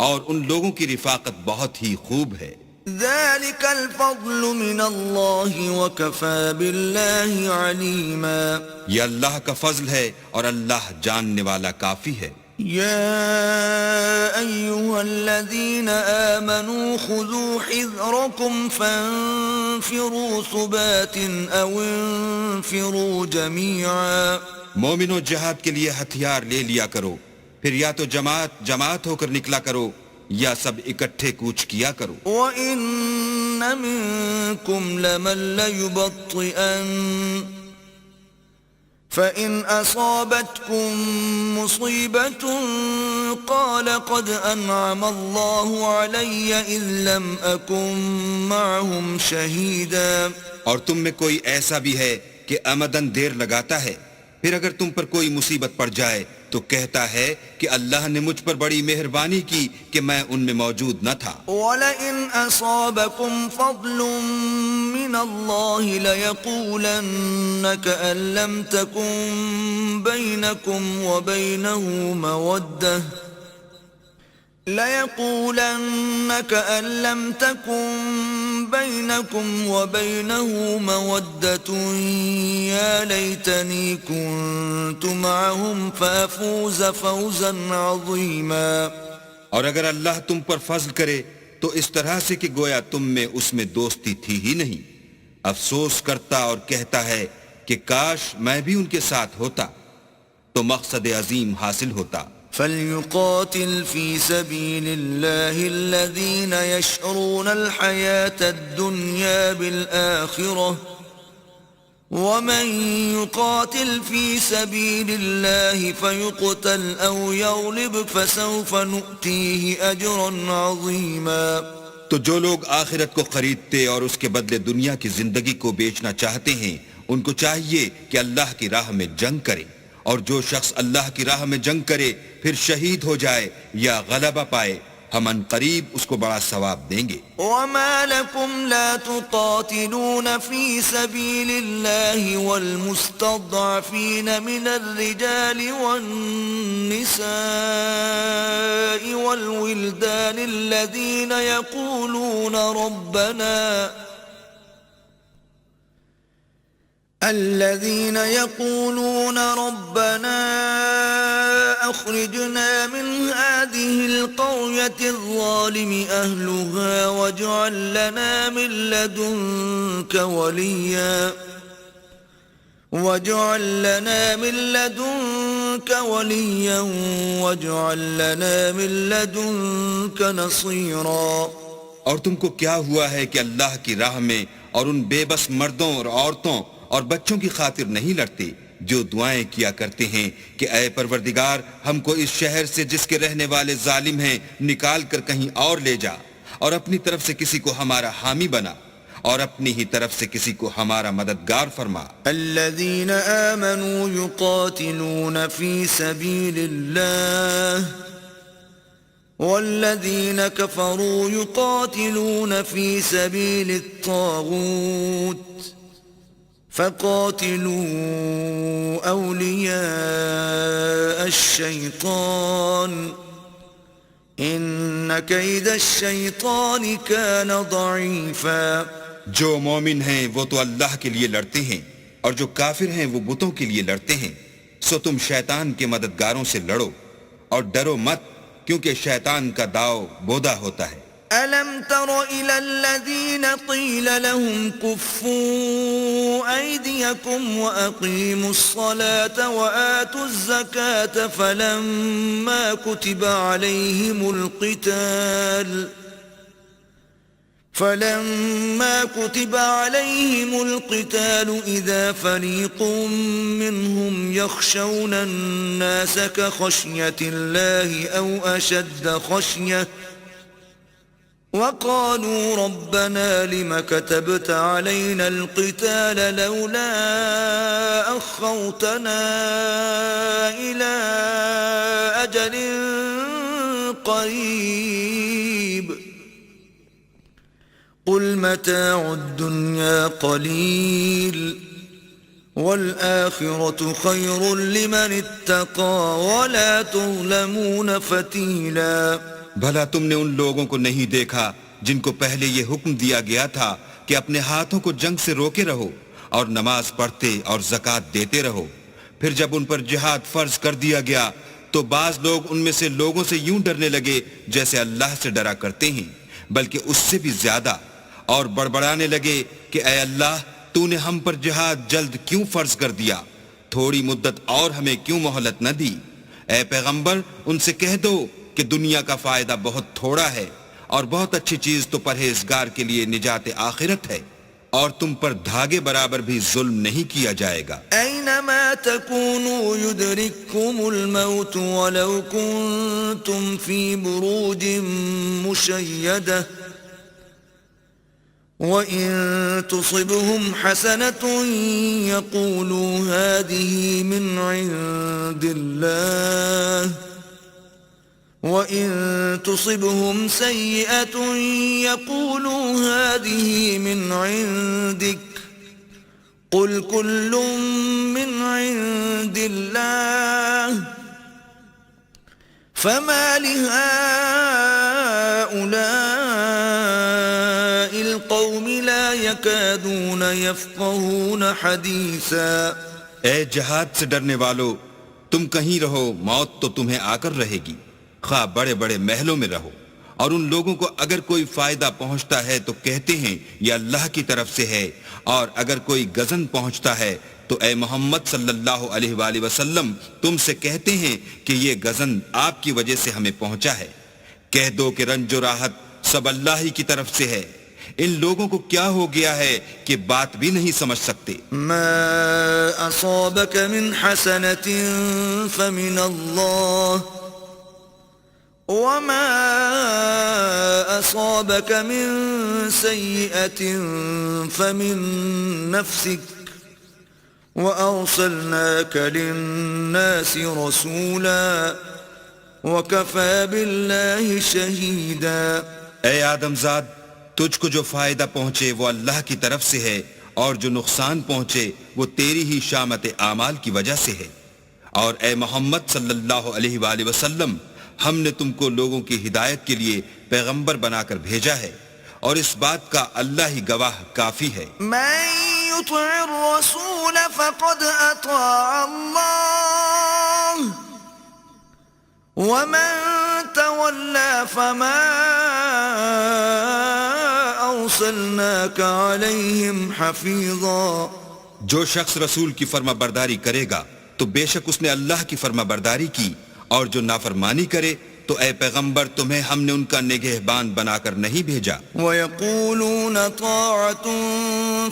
اور ان لوگوں کی رفاقت بہت ہی خوب ہے. ذلك الفضل من الله وكفى بالله عليما. یہ اللہ کا فضل ہے اور اللہ جاننے والا کافی ہے. يا أيها الذين آمنوا خذوا حذركم فانفروا ثبات أو انفروا جميعا. مومنوں جہاد کے لیے ہتھیار لے لیا کرو، پھر یا تو جماعت جماعت ہو کر نکلا کرو یا سب اکٹھے کوچ کیا کرو. وَإِنَّ مِنكُمْ لَمَن لَّيُبَطِّئَنَّ فَإِنْ أَصَابَتْكُم مُّصِيبَةٌ قَالَ قَدْ أَنْعَمَ اللَّهُ عَلَيَّ إِذْ لَمْ أَكُن مَّعَهُمْ شَهِيدًا. اور تم میں کوئی ایسا بھی ہے کہ عمدن دیر لگاتا ہے، پھر اگر تم پر کوئی مصیبت پڑ جائے تو کہتا ہے کہ اللہ نے مجھ پر بڑی مہربانی کی کہ میں ان میں موجود نہ تھا. وَلَئِنْ أَصَابَكُمْ فَضْلٌ مِّنَ اللَّهِ لَيَقُولَنَّ كَأَن لَّمْ تَكُن بَيْنَكُمْ وَبَيْنَهُ مَوَدَّةٌ يَا لَيْتَنِي كُنتُ مَعَهُمْ فَأَفُوزَ فَوْزًا عَظِيمًا. اور اگر اللہ تم پر فضل کرے تو اس طرح سے کہ گویا تم میں اس میں دوستی تھی ہی نہیں، افسوس کرتا اور کہتا ہے کہ کاش میں بھی ان کے ساتھ ہوتا تو مقصد عظیم حاصل ہوتا. فَلْيُقَاتِلْ فِي سَبِيلِ اللَّهِ الَّذِينَ يَشْرُونَ الْحَيَاةَ الدُّنْيَا بِالْآخِرَةِ وَمَن يُقَاتِلْ فِي سَبِيلِ اللَّهِ فَيُقْتَلْ أَوْ يَغْلِبْ فَسَوْفَ نُؤْتِيهِ أَجْرًا عَظِيمًا. تو جو لوگ آخرت کو خریدتے اور اس کے بدلے دنیا کی زندگی کو بیچنا چاہتے ہیں ان کو چاہیے کہ اللہ کی راہ میں جنگ کرے، اور جو شخص اللہ کی راہ میں جنگ کرے پھر شہید ہو جائے یا غلبہ پائے ہم ان قریب اس کو بڑا ثواب دیں گے. وَمَا لَكُمْ لَا تُقَاتِلُونَ فِي سَبِيلِ اللَّهِ وَالْمُسْتَضْعَفِينَ مِنَ الرِّجَالِ وَالنِّسَاءِ وَالْوِلْدَانِ الَّذِينَ يقولون ربنا أخرجنا من هذه القرية الظالم أهلها واجعل لنا من لدنك وليا واجعل لنا من لدنك نصيرا. اور تم کو کیا ہوا ہے کہ اللہ کی راہ میں اور ان بے بس مردوں اور عورتوں اور بچوں کی خاطر نہیں لڑتے جو دعائیں کیا کرتے ہیں کہ اے پروردگار ہم کو اس شہر سے جس کے رہنے والے ظالم ہیں نکال کر کہیں اور لے جا، اور اپنی طرف سے کسی کو ہمارا حامی بنا اور اپنی ہی طرف سے کسی کو ہمارا مددگار فرما. الذين آمنوا يقاتلون في سبيل الله والذين كفروا يقاتلون في سبيل الطاغوت فقاتلوا أولياء الشيطان إن كيد الشيطان كان ضعيفا. جو مومن ہیں وہ تو اللہ کے لیے لڑتے ہیں اور جو کافر ہیں وہ بتوں کے لیے لڑتے ہیں، سو تم شیطان کے مددگاروں سے لڑو اور ڈرو مت، کیونکہ شیطان کا داؤ بودا ہوتا ہے۔ ألم تر إلى الذين قيل لهم كفوا أيديكم وأقيموا الصلاة وآتوا الزكاة فلما كتب عليهم القتال إذا فريق منهم يخشون الناس كخشية الله أو أشد خشية وقالوا ربنا لم كتبت علينا القتال لولا أخرتنا إلى أجل قريب قل متاع الدنيا قليل والآخرة خير لمن اتقى ولا تظلمون فتيلا. بھلا تم نے ان لوگوں کو نہیں دیکھا جن کو پہلے یہ حکم دیا گیا تھا کہ اپنے ہاتھوں کو جنگ سے روکے رہو اور نماز پڑھتے اور زکوٰۃ دیتے رہو، پھر جب ان پر جہاد فرض کر دیا گیا تو بعض لوگ ان میں سے لوگوں سے یوں ڈرنے لگے جیسے اللہ سے ڈرا کرتے ہیں، بلکہ اس سے بھی زیادہ، اور بڑبڑانے لگے کہ اے اللہ تو نے ہم پر جہاد جلد کیوں فرض کر دیا، تھوڑی مدت اور ہمیں کیوں مہلت نہ دی؟ اے پیغمبر ان سے کہہ دو کہ دنیا کا فائدہ بہت تھوڑا ہے اور بہت اچھی چیز تو پرہیزگار کے لیے نجات آخرت ہے، اور تم پر دھاگے برابر بھی ظلم نہیں کیا جائے گا۔ اینما تکونوا یدرککم الموت ولو کنتم فی بروج مشیدہ وَإِن تُصِبْهُمْ حَسَنَةٌ يَقُولُوا هَذِهِ مِنْ عِنْدِ اللَّهِ وَإِن تُصِبْهُمْ سَيِّئَةٌ يَقُولُوا هَذِهِ مِنْ عِنْدِكَ قُلْ كُلٌّ مِنْ عِنْدِ اللَّهِ فَمَا لِهَؤُلَاءِ الْقَوْمِ لَا يَكَادُونَ يَفْقَهُونَ حَدِيثًا۔ اے جہاد سے ڈرنے والو، تم کہیں رہو موت تو تمہیں آ کر رہے گی، خواہ بڑے بڑے محلوں میں رہو، اور ان لوگوں کو اگر کوئی فائدہ پہنچتا ہے تو کہتے ہیں یہ اللہ کی طرف سے ہے، اور اگر کوئی غضن پہنچتا ہے تو اے محمد صلی اللہ علیہ وآلہ وسلم تم سے کہتے ہیں کہ یہ غضن آپ کی وجہ سے ہمیں پہنچا ہے۔ کہہ دو کہ رنج و راحت سب اللہ ہی کی طرف سے ہے، ان لوگوں کو کیا ہو گیا ہے کہ بات بھی نہیں سمجھ سکتے۔ ما اصابك من حسنة فمن الله وما اصابك من سيئة فمن نفسك وارسلناك للناس رسولا وكفى بالله شهيدا۔ اے آدم زاد، تجھ کو جو فائدہ پہنچے وہ اللہ کی طرف سے ہے، اور جو نقصان پہنچے وہ تیری ہی شامت اعمال کی وجہ سے ہے، اور اے محمد صلی اللہ علیہ وآلہ وسلم ہم نے تم کو لوگوں کی ہدایت کے لیے پیغمبر بنا کر بھیجا ہے، اور اس بات کا اللہ ہی گواہ کافی ہے۔ من يطع الرسول فقد اطاع الله ومن تولى فما أرسلناك عليهم حفيظا۔ جو شخص رسول کی فرما برداری کرے گا تو بے شک اس نے اللہ کی فرما برداری کی، اور جو نافرمانی کرے تو اے پیغمبر تمہیں ہم نے ان کا نگہبان بنا کر نہیں بھیجا۔ وَيَقُولُونَ طَاعَةٌ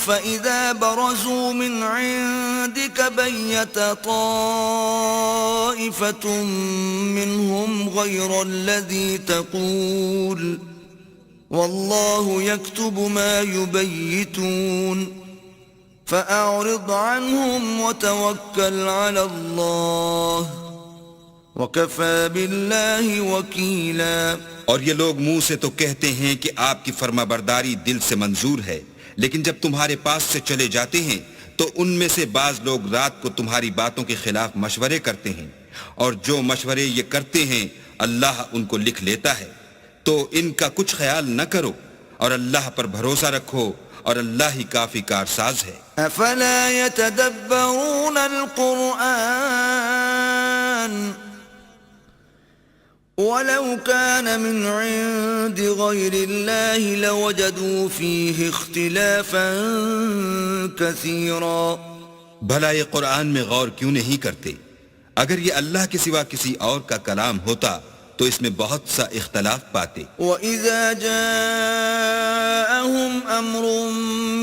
فَإِذَا بَرَزُوا مِنْ عِنْدِكَ بَيَّتَ طَائِفَةٌ مِّنْهُمْ غَيْرَ الَّذِي تَقُولُ وَاللَّهُ يَكْتُبُ مَا يُبَيِّتُونَ فَأَعْرِضْ عَنْهُمْ وَتَوَكَّلْ عَلَى اللَّهِ وَكَفَى بِاللَّهِ وَكِيلًا. اور یہ لوگ منہ سے تو کہتے ہیں کہ آپ کی فرما برداری دل سے منظور ہے، لیکن جب تمہارے پاس سے چلے جاتے ہیں تو ان میں سے بعض لوگ رات کو تمہاری باتوں کے خلاف مشورے کرتے ہیں، اور جو مشورے یہ کرتے ہیں اللہ ان کو لکھ لیتا ہے. تو ان کا کچھ خیال نہ کرو اور اللہ پر بھروسہ رکھو، اور اللہ ہی کافی کارساز ہے. أَفَلَا يَتَدَبَّرُونَ الْقُرْآنَ وَلَوْ كَانَ مِنْ عِنْدِ غَيْرِ اللَّهِ لَوَجَدُوا فِيهِ اخْتِلَافًا كَثِيرًا. بھلا یہ قرآن میں غور کیوں نہیں کرتے؟ اگر یہ اللہ کے سوا کسی اور کا کلام ہوتا تو اس میں بہت سا اختلاف پاتے. وَإِذَا جَاءَهُمْ أَمْرٌ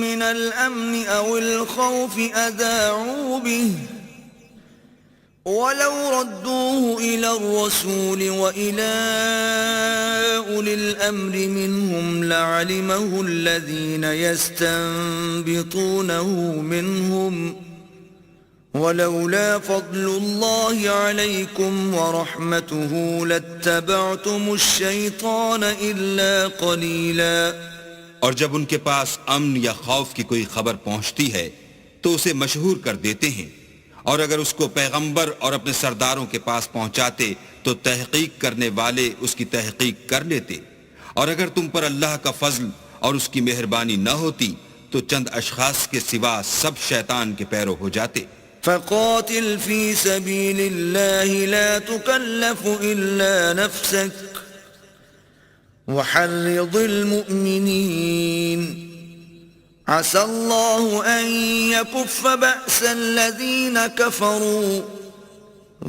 مِّنَ الْأَمْنِ أَوِ الْخَوْفِ أَذَاعُوا بِهِ وَلَوْ رَدُّوهُ إِلَى الرَّسُولِ وَإِلَى أُولِي الْأَمْرِ مِنْهُمْ لَعَلِمَهُ الَّذِينَ يَسْتَنبِطُونَهُ مِنْهُمْ وَلَوْلَا فَضْلُ اللَّهِ عَلَيْكُمْ وَرَحْمَتُهُ لَاتَّبَعْتُمُ الشَّيْطَانَ إِلَّا قَلِيلًا. اور جب ان کے پاس امن یا خوف کی کوئی خبر پہنچتی ہے تو اسے مشہور کر دیتے ہیں، اور اگر اس کو پیغمبر اور اپنے سرداروں کے پاس پہنچاتے تو تحقیق کرنے والے اس کی تحقیق کر لیتے، اور اگر تم پر اللہ کا فضل اور اس کی مہربانی نہ ہوتی تو چند اشخاص کے سوا سب شیطان کے پیرو ہو جاتے. فَقَاتِلْ فِي سَبِيلِ اللَّهِ لَا تُكَلَّفُ إِلَّا نَفْسَكَ وَحَرِّضِ الْمُؤْمِنِينَ عَسَى اللَّهُ أَن يَكُفَّ بَأْسَ الَّذِينَ كَفَرُوا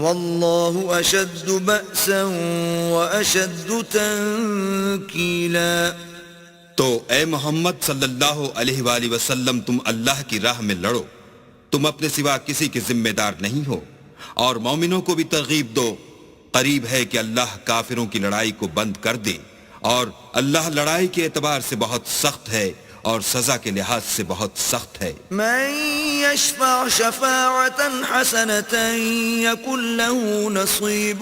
وَاللَّهُ أَشَدُّ بَأْسًا وَأَشَدُّ تَنكِيلًا. تو اے محمد صلی اللہ علیہ وآلہ وسلم، تم اللہ کی راہ میں لڑو، تم اپنے سوا کسی کے ذمہ دار نہیں ہو، اور مومنوں کو بھی ترغیب دو. قریب ہے کہ اللہ کافروں کی لڑائی کو بند کر دے، اور اللہ لڑائی کے اعتبار سے بہت سخت ہے اور سزا کے لحاظ سے بہت سخت ہے. من يشفع شفاعة حسنة يكن له نصيب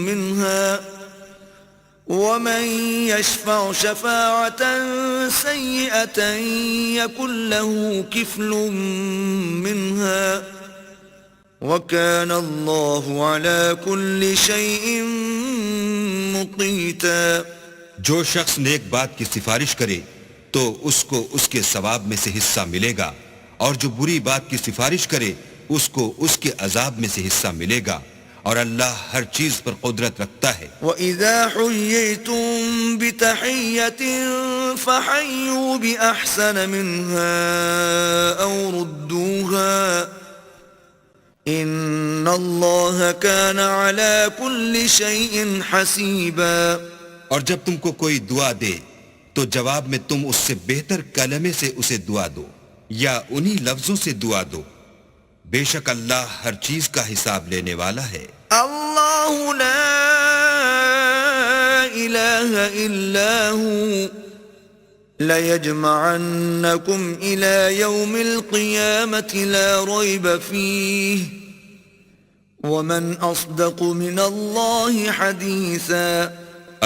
منها ومن يشفع شفاعة سيئة يكن له كفل منها وكان الله على كل شيء مقيتا. جو شخص نیک بات کی سفارش کرے تو اس کو اس کے ثواب میں سے حصہ ملے گا، اور جو بری بات کی سفارش کرے اس کو اس کے عذاب میں سے حصہ ملے گا، اور اللہ ہر چیز پر قدرت رکھتا ہے. وَإِذَا حُيِّيتُم بِتَحِيَّةٍ فَحَيُّوا بِأَحْسَنَ مِنْهَا أَوْ رُدُّوهَا إِنَّ اللَّهَ كَانَ عَلَى كُلِّ شَيْءٍ حَسِيبًا. اور جب تم کو کوئی دعا دے تو جواب میں تم اس سے بہتر کلمے سے اسے دعا دو یا انہی لفظوں سے دعا دو، بے شک اللہ ہر چیز کا حساب لینے والا ہے. اللہ لا الہ الا هو لَيَجْمَعَنَّكُمْ إِلَى يَوْمِ الْقِيَامَةِ لَا رَيْبَ فِيهِ وَمَنْ أَصْدَقُ مِنَ اللَّهِ حَدِيثًا.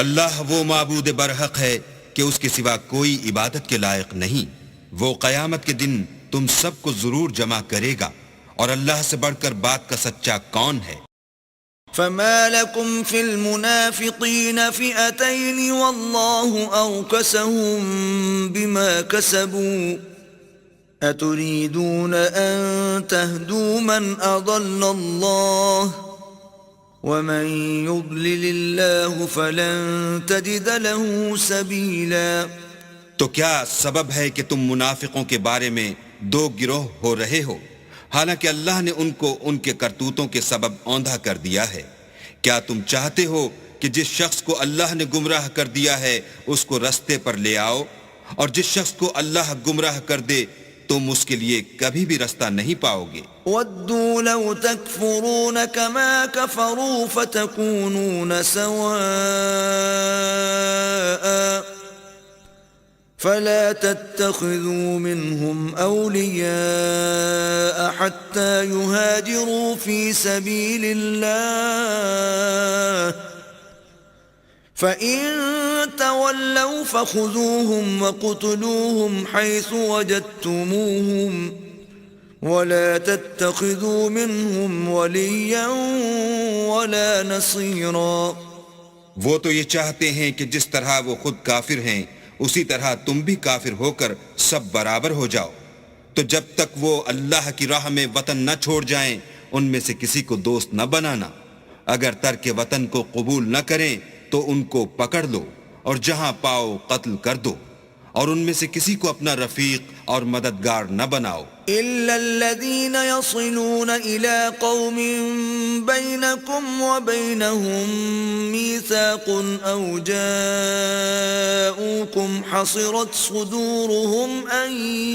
اللہ وہ معبود برحق ہے کہ اس کے سوا کوئی عبادت کے لائق نہیں. وہ قیامت کے دن تم سب کو ضرور جمع کرے گا، اور اللہ سے بڑھ کر بات کا سچا کون ہے؟ فَمَا لَكُمْ فِي الْمُنَافِقِينَ فِئَتَيْنِ وَاللَّهُ أَوْكَسَهُم بِمَا كَسَبُوا أَتُرِيدُونَ أَن تَهْدُوا مَنْ أَضَلَّ اللَّهُ وَمَن يُضْلِلِ اللَّهُ فَلَن تَجِدَ لَهُ سَبِيلًا. تو کیا سبب ہے کہ تم منافقوں کے بارے میں دو گروہ ہو رہے ہو، حالانکہ اللہ نے ان کو ان کے کرتوتوں کے سبب اوندھا کر دیا ہے؟ کیا تم چاہتے ہو کہ جس شخص کو اللہ نے گمراہ کر دیا ہے اس کو رستے پر لے آؤ، اور جس شخص کو اللہ گمراہ کر دے تم اس کے لیے کبھی بھی رستہ نہیں پاؤ گے؟ وَدُّوا لَوْ تَكْفُرُونَ كَمَا كَفَرُوا فَتَكُونُونَ سَوَاءً فلا تتخذوا منهم أولياء حتى يهاجروا في سبيل الله فإن تولوا فخذوهم وقتلوهم حيث وجدتموهم ولا تتخذوا منهم وليا ولا نصيرا. وہ تو یہ چاہتے ہیں کہ جس طرح وہ خود کافر ہیں اسی طرح تم بھی کافر ہو کر سب برابر ہو جاؤ. تو جب تک وہ اللہ کی راہ میں وطن نہ چھوڑ جائیں ان میں سے کسی کو دوست نہ بنانا. اگر ترک وطن کو قبول نہ کریں تو ان کو پکڑ لو اور جہاں پاؤ قتل کر دو اور ان میں سے کسی کو اپنا رفیق اور مددگار نہ بناؤ. إلا الذين يصلون إلى قوم بينكم وبينهم ميثاق أو جاءوكم حصرت صدورهم أن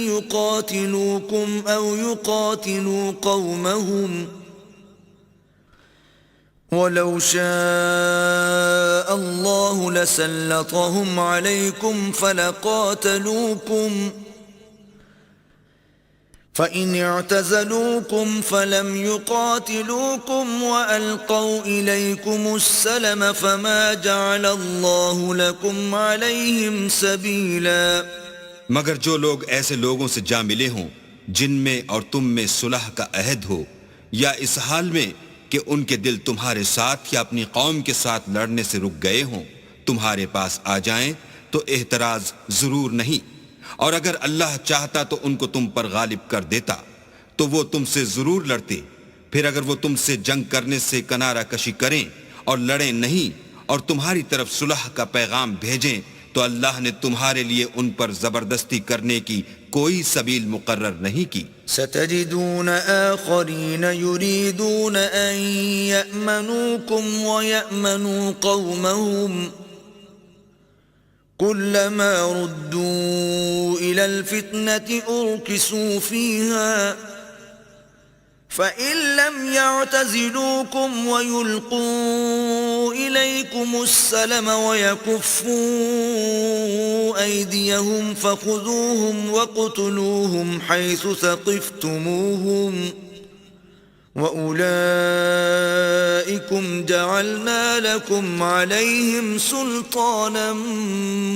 يقاتلوكم أو يقاتلوا قومهم ولو شاء الله لسلطهم عليكم فلقاتلوكم فإن اعتزلوكم فلم يقاتلوكم وألقوا إليكم السلم فما جعل الله لكم عليهم سبيلا. مگر جو لوگ ایسے لوگوں سے جا ملے ہوں جن میں اور تم میں صلح کا عہد ہو یا اس حال میں کہ ان کے دل تمہارے ساتھ یا اپنی قوم کے ساتھ لڑنے سے رک گئے ہوں تمہارے پاس آ جائیں تو احتراز ضرور نہیں. اور اگر اللہ چاہتا تو ان کو تم پر غالب کر دیتا تو وہ تم سے ضرور لڑتے. پھر اگر وہ تم سے جنگ کرنے سے کنارہ کشی کریں اور لڑیں نہیں اور تمہاری طرف صلح کا پیغام بھیجیں تو اللہ نے تمہارے لیے ان پر زبردستی کرنے کی کوئی سبیل مقرر نہیں کی. ستجدون آخرین یریدون ان یأمنوکم ویأمنوا قومهم كلما ردوا إلى الفتنة أركسوا فيها فإن لم يعتزلوكم ويلقوا إليكم السلم ويكفوا أيديهم فخذوهم وقتلوهم حيث ثقفتموهم وَأُولَئِكُمْ جَعَلْنَا لَكُمْ عَلَيْهِمْ سُلْطَانًا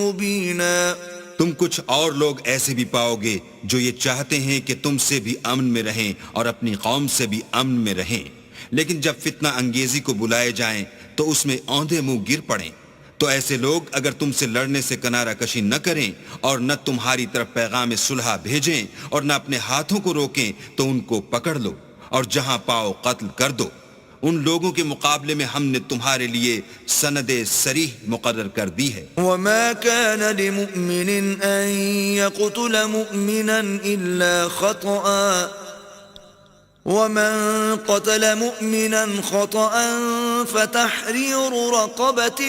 مُبِينًا. تم کچھ اور لوگ ایسے بھی پاؤ گے جو یہ چاہتے ہیں کہ تم سے بھی امن میں رہیں اور اپنی قوم سے بھی امن میں رہیں، لیکن جب فتنہ انگیزی کو بلائے جائیں تو اس میں اوندھے منہ گر پڑیں. تو ایسے لوگ اگر تم سے لڑنے سے کنارہ کشی نہ کریں اور نہ تمہاری طرف پیغام صلح بھیجیں اور نہ اپنے ہاتھوں کو روکیں تو ان کو پکڑ لو اور جہاں پاؤ قتل کر دو. ان لوگوں کے مقابلے میں ہم نے تمہارے لیے سند صریح مقرر کر دی ہے. وما كان لمؤمن ان يقتل مؤمنا الا خطأ ومن قتل مؤمنا خطأ فتحرير رقبة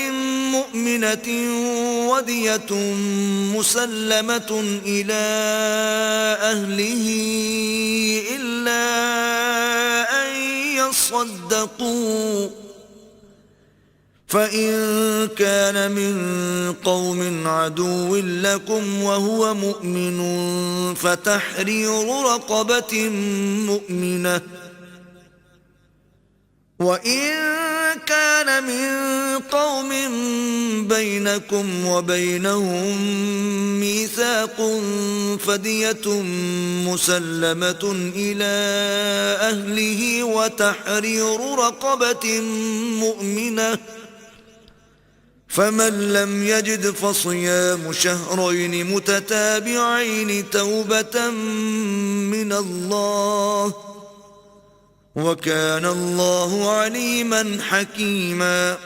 مؤمنة ودية مسلمة إلى أهله إلا أن يصدقوا فإن كان من قوم عدو لكم وهو مؤمن فتحرير رقبة مؤمنة وإن كان من قوم بينكم وبينهم ميثاق فدية مسلمة إلى أهله وتحرير رقبة مؤمنة فمن لم يجد فصيام شهرين متتابعين توبة من الله وَكَانَ اللَّهُ عَلِيمًا حَكِيمًا.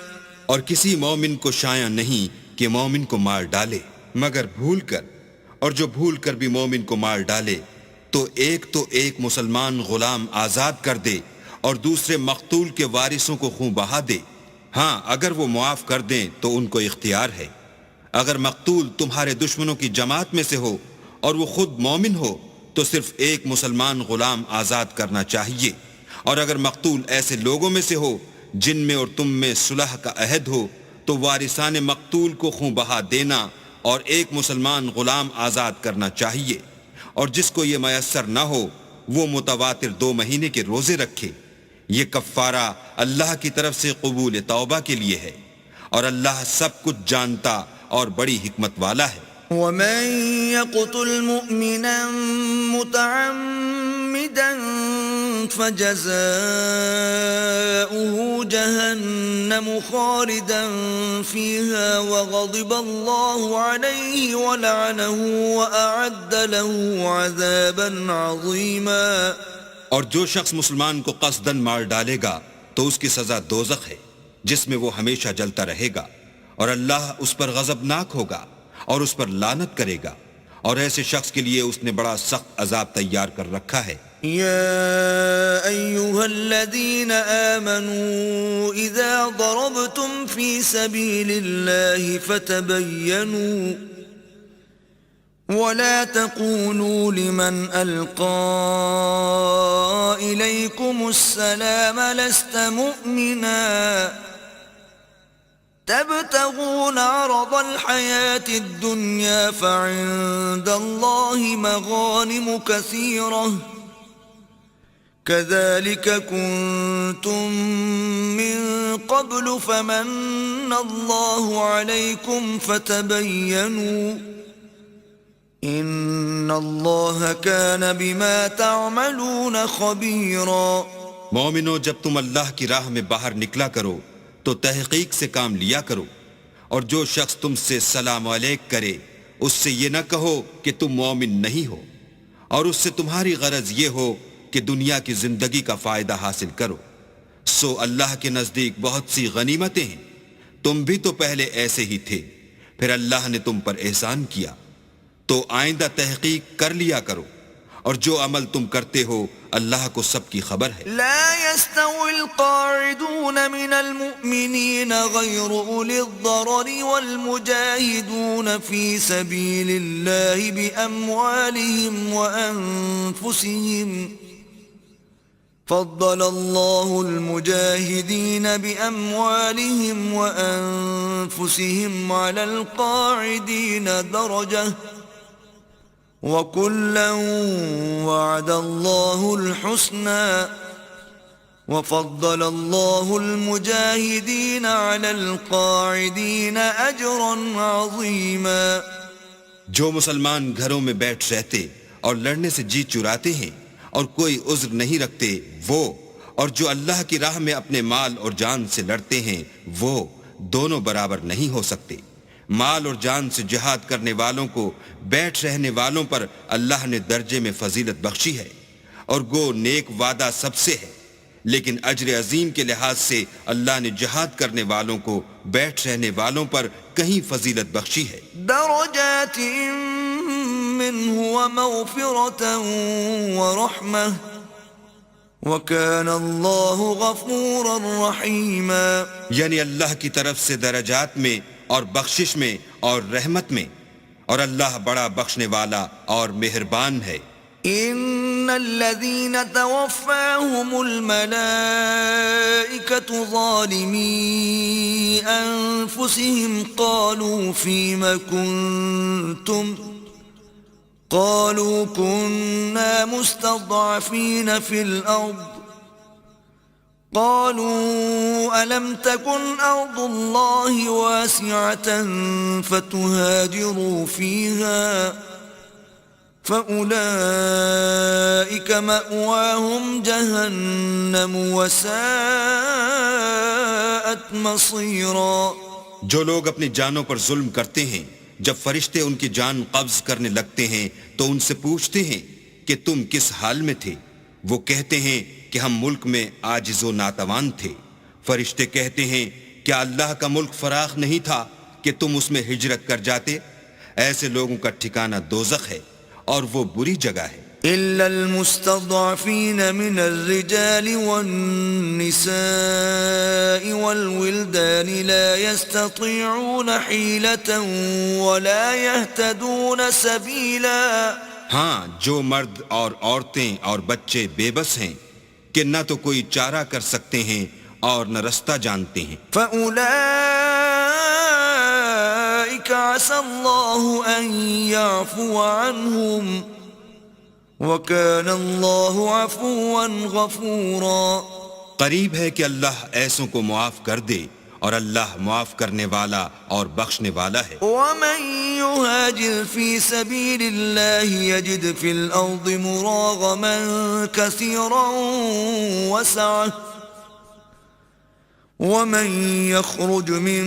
اور کسی مومن کو شایع نہیں کہ مومن کو مار ڈالے مگر بھول کر، اور جو بھول کر بھی مومن کو مار ڈالے تو ایک مسلمان غلام آزاد کر دے اور دوسرے مقتول کے وارثوں کو خون بہا دے. ہاں اگر وہ معاف کر دیں تو ان کو اختیار ہے. اگر مقتول تمہارے دشمنوں کی جماعت میں سے ہو اور وہ خود مومن ہو تو صرف ایک مسلمان غلام آزاد کرنا چاہیے. اور اگر مقتول ایسے لوگوں میں سے ہو جن میں اور تم میں صلح کا عہد ہو تو وارثان مقتول کو خون بہا دینا اور ایک مسلمان غلام آزاد کرنا چاہیے، اور جس کو یہ میسر نہ ہو وہ متواتر 2 مہینے کے روزے رکھے۔ یہ کفارہ اللہ کی طرف سے قبول توبہ کے لیے ہے، اور اللہ سب کچھ جانتا اور بڑی حکمت والا ہے۔ ومن يقتل مؤمنا متعمدا فجزاؤه جهنم خالدا فيها وغضب الله عليه ولعنه وأعد له عذابا عظيما۔ اور جو شخص مسلمان کو قصدن مار ڈالے گا تو اس کی سزا دوزخ ہے، جس میں وہ ہمیشہ جلتا رہے گا، اور اللہ اس پر غضبناک ہوگا اور اس پر لعنت کرے گا، اور ایسے شخص کے لیے اس نے بڑا سخت عذاب تیار کر رکھا ہے۔ يا أيها الذين آمنوا إذا ضربتم في سبيل الله فتبينوا ولا تقولوا لمن ألقى إليكم السلام لست مؤمنا تبتغون عرض الحياة الدنيا فعند الله مغانم كثيرة كذلك كنتم من قبل فمن الله عليكم فتبينوا إن الله كان بما تعملون خبيرا۔ مومنو، جب تم اللہ کی راہ میں باہر نکلا کرو تو تحقیق سے کام لیا کرو، اور جو شخص تم سے سلام علیک کرے اس سے یہ نہ کہو کہ تم مومن نہیں ہو، اور اس سے تمہاری غرض یہ ہو کہ دنیا کی زندگی کا فائدہ حاصل کرو، سو اللہ کے نزدیک بہت سی غنیمتیں ہیں، تم بھی تو پہلے ایسے ہی تھے، پھر اللہ نے تم پر احسان کیا، تو آئندہ تحقیق کر لیا کرو، اور جو عمل تم کرتے ہو اللہ کو سب کی خبر ہے۔ لا يستوي القاعدون من المؤمنين غير أولي الضرر والمجاهدون في سبيل الله بأموالهم وأنفسهم فضل الله المجاهدين بأموالهم وأنفسهم على القاعدين درجة وَكُلًّا وَعَدَ اللَّهُ الْحُسْنَى وَفَضَّلَ اللَّهُ الْمُجَاهِدِينَ عَلَى الْقَاعِدِينَ أَجْرًا عَظِيمًا۔ جو مسلمان گھروں میں بیٹھ رہتے اور لڑنے سے جی چراتے ہیں اور کوئی عذر نہیں رکھتے وہ، اور جو اللہ کی راہ میں اپنے مال اور جان سے لڑتے ہیں وہ دونوں برابر نہیں ہو سکتے۔ مال اور جان سے جہاد کرنے والوں کو بیٹھ رہنے والوں پر اللہ نے درجے میں فضیلت بخشی ہے، اور گو نیک وعدہ سب سے ہے، لیکن اجر عظیم کے لحاظ سے اللہ نے جہاد کرنے والوں کو بیٹھ رہنے والوں پر کہیں فضیلت بخشی ہے۔ درجات منه ومغفرة ورحمة وكان الله غفورا رحيما۔ یعنی اللہ کی طرف سے درجات میں اور بخشش میں اور رحمت میں، اور اللہ بڑا بخشنے والا اور مہربان ہے۔ ان الذين توفاهم الملائكة ظالمي انفسهم قالوا فيما كنتم قالوا كنا مستضعفين في الارض قالوا ألم تكن أرض الله واسعة فتهاجروا فيها فأولئك مأواهم جهنم وساءت مصيرا۔ جو لوگ اپنی جانوں پر ظلم کرتے ہیں جب فرشتے ان کی جان قبض کرنے لگتے ہیں تو ان سے پوچھتے ہیں کہ تم کس حال میں تھے، وہ کہتے ہیں کہ ہم ملک میں عاجز و ناتوان تھے۔ فرشتے کہتے ہیں کیا اللہ کا ملک فراخ نہیں تھا کہ تم اس میں ہجرت کر جاتے؟ ایسے لوگوں کا ٹھکانہ دوزخ ہے اور وہ بری جگہ ہے۔ إلا المستضعفين من الرجال والنساء والولدان لا يستطيعون حيلة ولا يهتدون سبيلا۔ ہاں، جو مرد اور عورتیں اور بچے بے بس ہیں کہ نہ تو کوئی چارہ کر سکتے ہیں اور نہ رستہ جانتے ہیں۔ فَأُولَئِكَ أولئك عسى الله أن يعفو عنهم وكان الله عفوا غفورا. قریب ہے کہ اللہ ایسوں کو معاف کر دے اور اللہ معاف کرنے والا اور بخشنے والا ہے. ومن يهاجر في سبيل الله يجد في الأرض مراغما كثيرا وسعة ومن يخرج من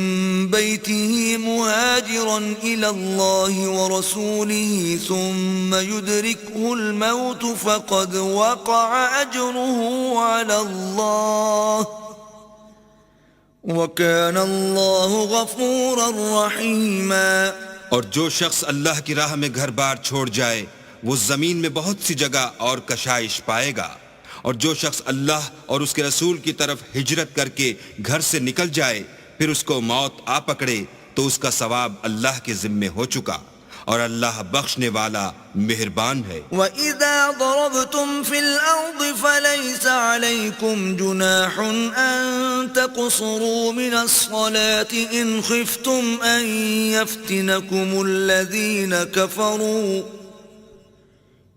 بيته مهاجرا إلى الله ورسوله ثم يدركه الموت فقد وقع أجره على الله وَكَانَ اللَّهُ غَفُورًا رَحِيمًا. اور جو شخص اللہ کی راہ میں گھر بار چھوڑ جائے وہ زمین میں بہت سی جگہ اور کشائش پائے گا، اور جو شخص اللہ اور اس کے رسول کی طرف ہجرت کر کے گھر سے نکل جائے پھر اس کو موت آ پکڑے تو اس کا ثواب اللہ کے ذمے ہو چکا، اور اللہ بخشنے والا مہربان ہے. وَإِذَا ضَرَبْتُمْ فِي الْأَرْضِ فَلَيْسَ عَلَيْكُمْ جُنَاحٌ أَن تَقْصُرُوا مِنَ الصَّلَاةِ إِنْ خِفْتُمْ أَن يَفْتِنَكُمُ الَّذِينَ كَفَرُوا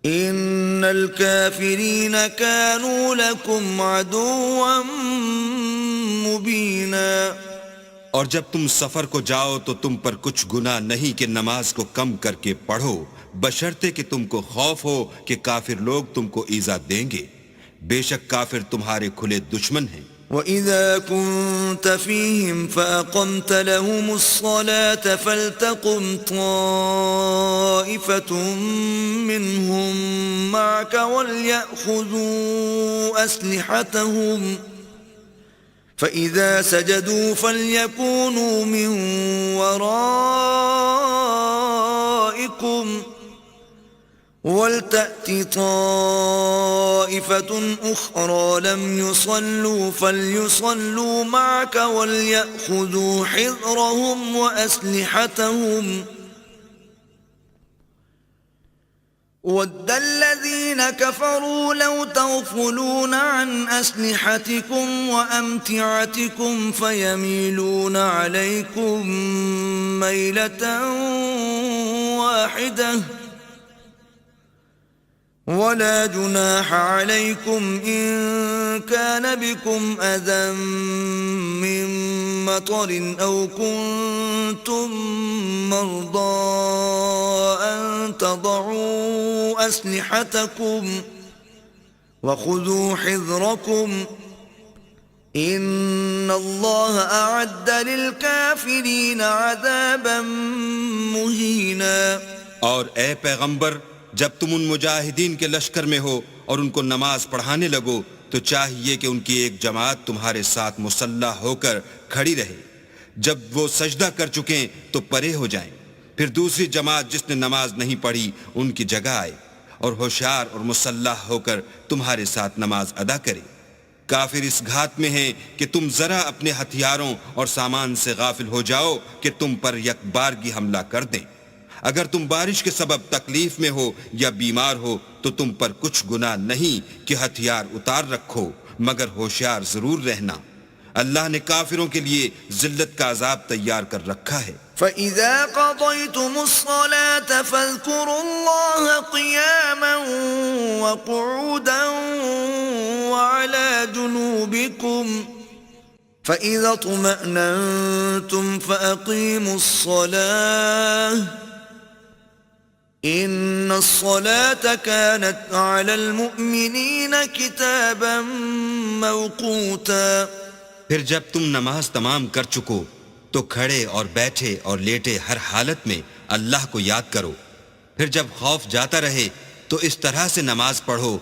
إِنَّ الْكَافِرِينَ كَانُوا لَكُمْ عَدُوًّا مُبِينًا. اور جب تم سفر کو جاؤ تو تم پر کچھ گناہ نہیں کہ نماز کو کم کر کے پڑھو، بشرطے کہ تم کو خوف ہو کہ کافر لوگ تم کو ایذا دیں گے، بے شک کافر تمہارے کھلے دشمن ہیں. وَإِذَا كُنْتَ فِيهِمْ فَأَقَمْتَ لَهُمُ الصَّلَاةَ فَلْتَقُمْ طَائِفَةٌ مِّنْهُمْ مَعَكَ وَلْيَأْخُذُوا أَسْلِحَتَهُمْ فَإِذَا سَجَدُوا فَلْيَكُونُوا مِنْ وَرَائِكُمْ وَلْتَأْتِ طَائِفَةٌ أُخْرَى لَمْ يُصَلُّوا فَلْيُصَلُّوا مَعَكَ وَلْيَأْخُذُوا حِذْرَهُمْ وَأَسْلِحَتَهُمْ وَدَّ الَّذِينَ كَفَرُوا لَوْ تَغْفُلُونَ عَنْ أَسْلِحَتِكُمْ وَأَمْتِعَتِكُمْ فَيَمِيلُونَ عَلَيْكُمْ مَيْلَةً وَاحِدَةً وَلَا جُنَاحَ عَلَيْكُمْ إِن كَانَ بِكُمْ أَذًى مِّن مَّطَرٍ أَوْ كُنتُم مَّرْضَىٰ أَن تَضَعُوا أَسْلِحَتَكُمْ وَخُذُوا حِذْرَكُمْ إِنَّ اللَّهَ أَعَدَّ لِلْكَافِرِينَ عَذَابًا مُّهِينًا. اور اے پیغمبر جب تم ان مجاہدین کے لشکر میں ہو اور ان کو نماز پڑھانے لگو تو چاہیے کہ ان کی ایک جماعت تمہارے ساتھ مسلح ہو کر کھڑی رہے، جب وہ سجدہ کر چکیں تو پرے ہو جائیں، پھر دوسری جماعت جس نے نماز نہیں پڑھی ان کی جگہ آئے اور ہوشیار اور مسلح ہو کر تمہارے ساتھ نماز ادا کرے. کافر اس گھات میں ہیں کہ تم ذرا اپنے ہتھیاروں اور سامان سے غافل ہو جاؤ کہ تم پر یک بارگی حملہ کر دیں. اگر تم بارش کے سبب تکلیف میں ہو یا بیمار ہو تو تم پر کچھ گناہ نہیں کہ ہتھیار اتار رکھو، مگر ہوشیار ضرور رہنا. اللہ نے کافروں کے لیے ذلت کا عذاب تیار کر رکھا ہے. فَإِذَا قَضَيْتُمُ الصَّلَاةَ فَاذْكُرُوا اللَّهَ قِيَامًا وَقُعُودًا وَعَلَى جُنُوبِكُمْ فَإِذَا اطْمَأْنَنْتُمْ فَأَقِيمُوا الصَّلَاةَ إِنَّ الصَّلَاةَ كَانَتْ عَلَى الْمُؤْمِنِينَ كِتَابًا مَوْقُوتًا. پھر جب تم نماز تمام کر چکو تو کھڑے اور بیٹھے اور لیٹے ہر حالت میں اللہ کو یاد کرو. پھر جب خوف جاتا رہے تو اس طرح سے نماز پڑھو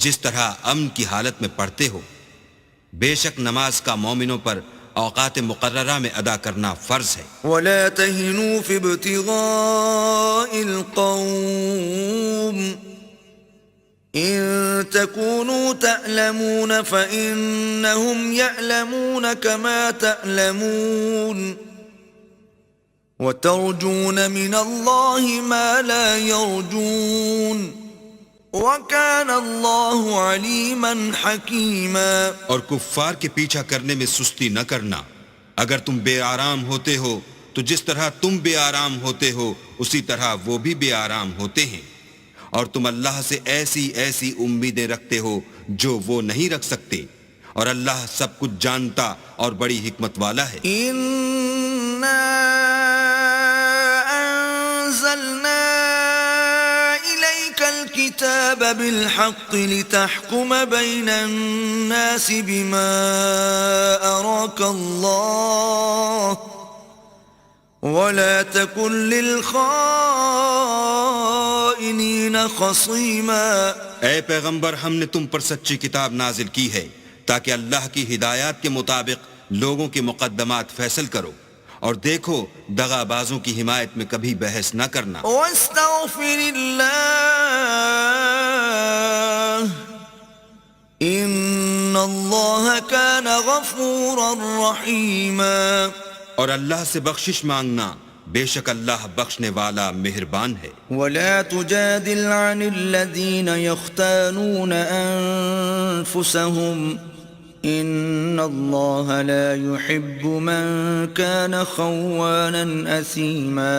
جس طرح امن کی حالت میں پڑھتے ہو. بے شک نماز کا مومنوں پر اوقات مقررہ میں ادا کرنا فرض ہے. وَلَا تَهِنُوا فِي ابْتِغَاءِ الْقَوْمِ إِن تَكُونُوا تَأْلَمُونَ فَإِنَّهُمْ يَأْلَمُونَ كَمَا تَأْلَمُونَ وَتَرْجُونَ مِنَ اللَّهِ مَا لَا يَرْجُونَ وَكَانَ اللَّهُ عَلِيمًا حَكِيمًا. اور کفار کے پیچھا کرنے میں سستی نہ کرنا. اگر تم بے آرام ہوتے ہو تو جس طرح تم بے آرام ہوتے ہو اسی طرح وہ بھی بے آرام ہوتے ہیں، اور تم اللہ سے ایسی ایسی امیدیں رکھتے ہو جو وہ نہیں رکھ سکتے، اور اللہ سب کچھ جانتا اور بڑی حکمت والا ہے۔ إنا أنزلنا إليك الكتاب بالحق لتحكم بين الناس بما أراك الله ولا تكن للخائنين خصيما۔ اے پیغمبر، ہم نے تم پر سچی کتاب نازل کی ہے تاکہ اللہ کی ہدایات کے مطابق لوگوں کے مقدمات فیصل کرو، اور دیکھو دغا بازوں کی حمایت میں کبھی بحث نہ کرنا۔ واستغفر الله إن الله كان غفورا رحيما۔ اور اللہ سے بخشش مانگنا، بے شک اللہ بخشنے والا مہربان ہے۔ ولا تجادل عن الذين يختانون أنفسهم إن الله لا يحب من كان خوانا أثيما۔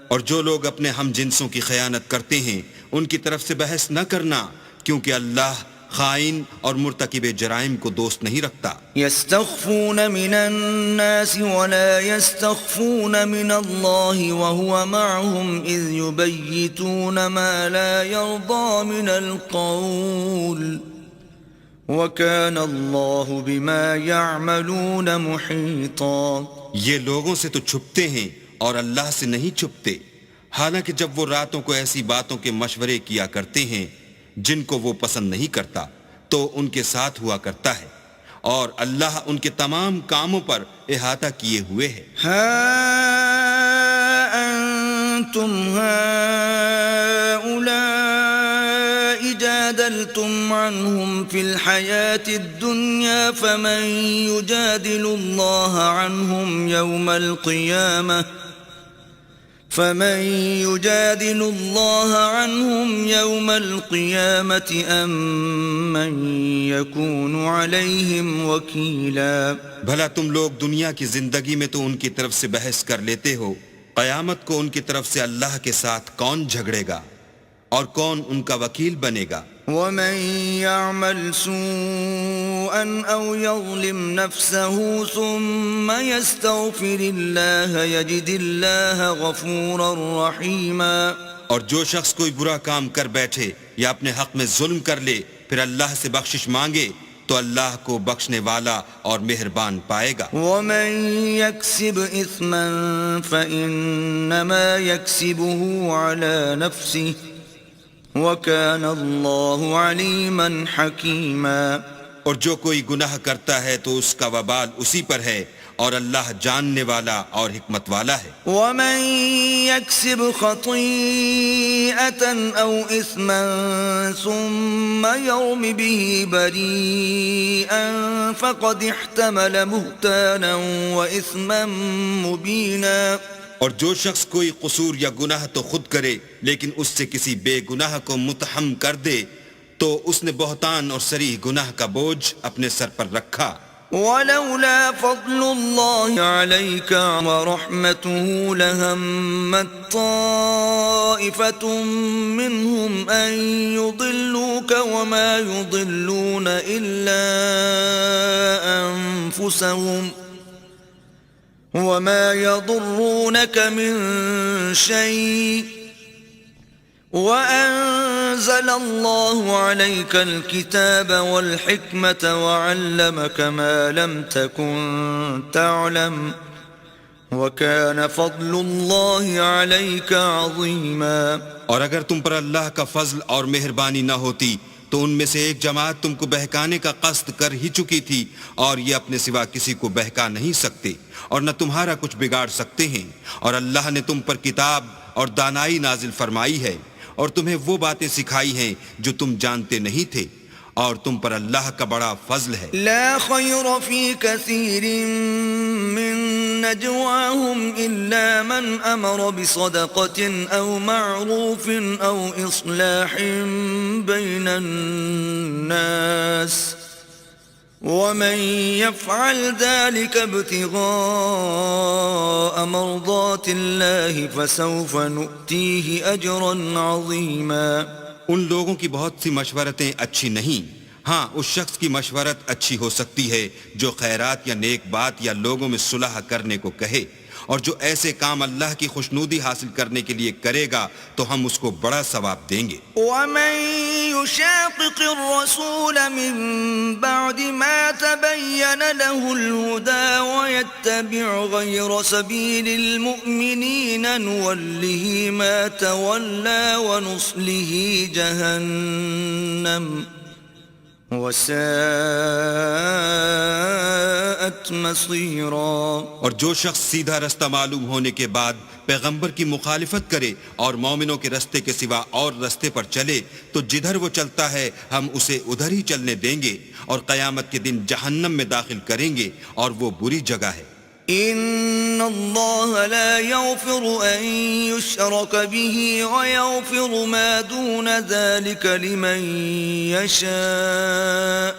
اور جو لوگ اپنے ہم جنسوں کی خیانت کرتے ہیں ان کی طرف سے بحث نہ کرنا، کیونکہ اللہ خائن اور مرتکب جرائم کو دوست نہیں رکھتا۔ يستخفون من الناس ولا يستخفون من الله وهو معهم إذ يبيتون ما لا يرضى من القول وكان الله بما يعملون محيطا۔ یہ لوگوں سے تو چھپتے ہیں اور اللہ سے نہیں چھپتے، حالانکہ جب وہ راتوں کو ایسی باتوں کے مشورے کیا کرتے ہیں جن کو وہ پسند نہیں کرتا تو ان کے ساتھ ہوا کرتا ہے، اور اللہ ان کے تمام کاموں پر احاطہ کیے ہوئے ہے۔ ها أنتم هؤلاء جادلتم عنهم في الحياة الدنيا فمن يجادل الله عنهم يوم القيامة أم من يكون عليهم وكيلا۔ بھلا تم لوگ دنیا کی زندگی میں تو ان کی طرف سے بحث کر لیتے ہو، قیامت کو ان کی طرف سے اللہ کے ساتھ کون جھگڑے گا اور کون ان کا وکیل بنے گا؟ ومن يعمل سوءا أو يظلم نفسه ثم يستغفر الله يجد الله غفورا رحيما۔ اور جو شخص کوئی برا کام کر بیٹھے یا اپنے حق میں ظلم کر لے پھر اللہ سے بخشش مانگے تو اللہ کو بخشنے والا اور مہربان پائے گا۔ ومن يكسب إثما فإنما يكسبه على نفسه وَكَانَ اللَّهُ عَلِيمًا حَكِيمًا۔ اور جو کوئی گناہ کرتا ہے تو اس کا وبال اسی پر ہے، اور اللہ جاننے والا اور حکمت والا ہے۔ وَمَن يَكْسِبْ خَطِيئَةً أَوْ إِثْمًا ثُمَّ يَرْمِ بِهِ بَرِيئًا فَقَدِ احْتَمَلَ بُهْتَانًا وَإِثْمًا مُبِينًا۔ اور جو شخص کوئی قصور یا گناہ تو خود کرے لیکن اس سے کسی بے گناہ کو متہم کر دے تو اس نے بہتان اور صریح گناہ کا بوجھ اپنے سر پر رکھا۔ وَلَوْلَا فَضْلُ اللَّهِ عَلَيْكَ وَرَحْمَتُهُ لَهَمَّتْ طَائِفَةٌ مِّنْهُمْ أَن يُضِلُّوكَ وَمَا يُضِلُّونَ إِلَّا أَنفُسَهُمْ وَمَا يَضُرُّونَكَ مِن شَيْءٍ وَأَنزَلَ اللَّهُ عَلَيْكَ الْكِتَابَ وَالْحِكْمَةَ وَعَلَّمَكَ مَا لَمْ تَكُن تَعْلَمُ وَكَانَ فَضْلُ اللَّهِ عَلَيْكَ عَظِيمًا۔ اور اگر تم پر اللہ کا فضل اور مہربانی نہ ہوتی تو ان میں سے ایک جماعت تم کو بہکانے کا قصد کر ہی چکی تھی، اور یہ اپنے سوا کسی کو بہکا نہیں سکتے اور نہ تمہارا کچھ بگاڑ سکتے ہیں، اور اللہ نے تم پر کتاب اور دانائی نازل فرمائی ہے اور تمہیں وہ باتیں سکھائی ہیں جو تم جانتے نہیں تھے، اور تم پر اللہ کا بڑا فضل ہے۔ لا خیر فی کثیر من نجواہم الا من امر بصدقة او معروف او اصلاح بین الناس ومن يفعل ذلك ابتغاء مرضات الله فسوف نؤتيه أجرا عظيما. ان لوگوں کی بہت سی مشورتیں اچھی نہیں، ہاں اس شخص کی مشورت اچھی ہو سکتی ہے جو خیرات یا نیک بات یا لوگوں میں صلح کرنے کو کہے، اور جو ایسے کام اللہ کی خوشنودی حاصل کرنے کے لیے کرے گا تو ہم اس کو بڑا ثواب دیں گے. ومن يشاقق الرسول من بعد ما تبين له الهدى ويتبع غير سبيل المؤمنين نوله ما تولى ونصله جهنم وساءت مصيرا. اور جو شخص سیدھا رستہ معلوم ہونے کے بعد پیغمبر کی مخالفت کرے اور مومنوں کے رستے کے سوا اور رستے پر چلے تو جدھر وہ چلتا ہے ہم اسے ادھر ہی چلنے دیں گے اور قیامت کے دن جہنم میں داخل کریں گے اور وہ بری جگہ ہے. ان اللہ لا یغفر ان یشرک به ویغفر ما دون ذلك لمن یشاء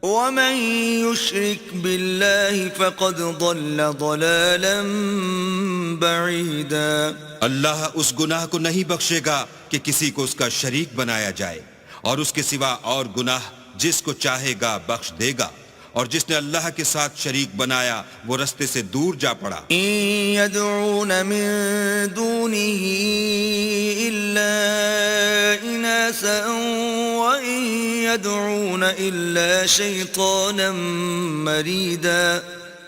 ومن یشرک باللہ فقد ضل ضلالا بعیدا. اللہ اس گناہ کو نہیں بخشے گا کہ کسی کو اس کا شریک بنایا جائے، اور اس کے سوا اور گناہ جس کو چاہے گا بخش دے گا، اور جس نے اللہ کے ساتھ شریک بنایا وہ رستے سے دور جا پڑا. ان يدعون من دونه الا اناسا وان يدعون الا شيطانا مريدا.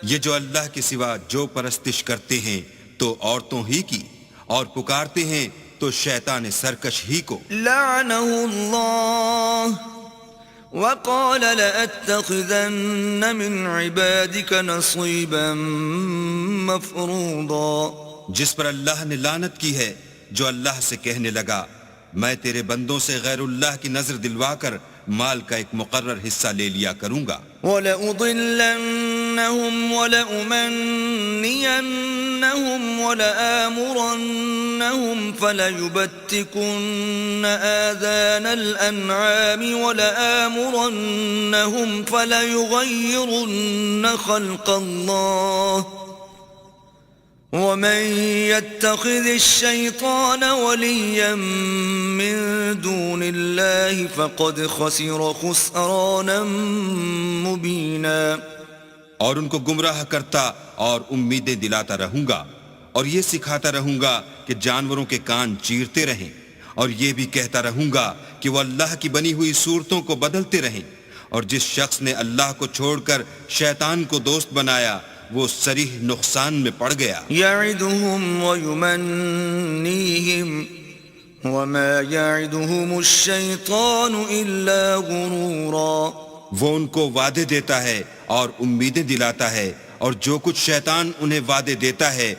یہ جو اللہ کے سوا جو پرستش کرتے ہیں تو عورتوں ہی کی، اور پکارتے ہیں تو شیطان سرکش ہی کو. لعنه الله وقال لأتخذن من عبادك نصيبا مفروضا. جس پر اللہ نے لعنت کی ہے، جو اللہ سے کہنے لگا میں تیرے بندوں سے غیر اللہ کی نظر دلوا کر مال کا ایک مقرر حصہ لے لیا کروں گا. وَلَأُضِلَّنَّهُمْ وَلَأُمَنِّيَنَّهُمْ وَلَآمُرَنَّهُمْ فَلَيُبَتِّكُنَّ آذَانَ الْأَنْعَامِ وَلَآمُرَنَّهُمْ فَلَيُغَيِّرُنَّ خَلْقَ اللَّهِ وَمَن يَتَّخِذِ الشَّيْطَانَ وَلِيًّا مِّن دُونِ اللَّهِ فَقَدْ خَسِرَ خُسْرَانًا مُبِينًا. اور ان کو گمراہ کرتا اور امیدیں دلاتا رہوں گا، اور یہ سکھاتا رہوں گا کہ جانوروں کے کان چیرتے رہیں، اور یہ بھی کہتا رہوں گا کہ وہ اللہ کی بنی ہوئی صورتوں کو بدلتے رہیں، اور جس شخص نے اللہ کو چھوڑ کر شیطان کو دوست بنایا وہ صریح نقصان میں پڑ گیا. یعدہم ویمنیہم وما یعدہم الشیطان الا غرورا. وہ ان کو وعدے دیتا ہے اور امیدیں دلاتا ہے، اور جو کچھ شیطان انہیں وعدے دیتا ہے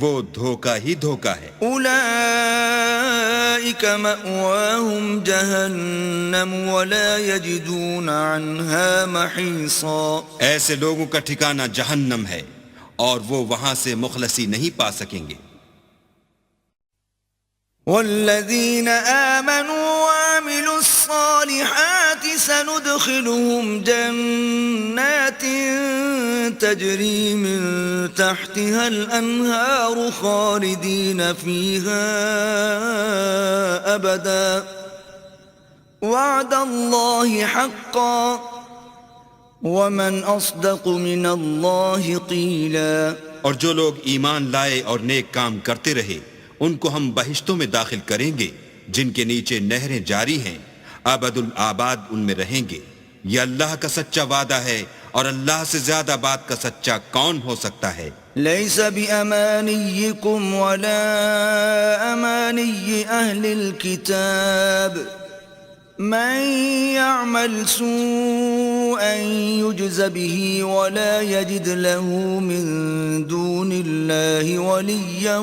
وہ دھوکہ ہی دھوکہ ہے. اولئک مأواہم جہنم ولا یجدون عنہا محیصا. ایسے لوگوں کا ٹھکانہ جہنم ہے اور وہ وہاں سے مخلصی نہیں پا سکیں گے. والذین آمنوا وعملوا الصالحات سندخلهم جنات تجری من تحتها الانہار خالدین فیہا ابدا وعد اللہ حقا ومن اصدق من اللہ قیلا. اور جو لوگ ایمان لائے اور نیک کام کرتے رہے ان کو ہم بہشتوں میں داخل کریں گے جن کے نیچے نہریں جاری ہیں، ابد الآباد ان میں رہیں گے. یہ اللہ کا سچا وعدہ ہے، اور اللہ سے زیادہ بات کا سچا کون ہو سکتا ہے. لیس بأمانیکم ولا امانی اہل الكتاب من يعمل سوءا يجز به ولا يجد له من دون الله وليا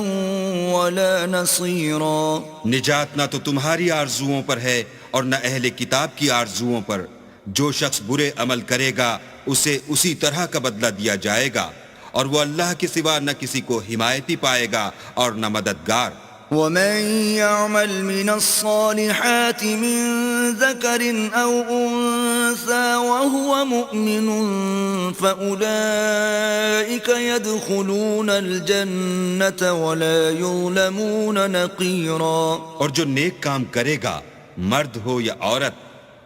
ولا نصيرا. نجات نہ تو تمہاری آرزوؤں پر ہے اور نہ اہل کتاب کی آرزوؤں پر. جو شخص برے عمل کرے گا اسے اسی طرح کا بدلہ دیا جائے گا، اور وہ اللہ کے سوا نہ کسی کو حمایتی پائے گا اور نہ مددگار. ومن يعمل من الصالحات من ذكر أو أنثى وهو مؤمن فأولئك يدخلون الجنة ولا يظلمون نقيرا. اور جو نیک کام کرے گا مرد ہو یا عورت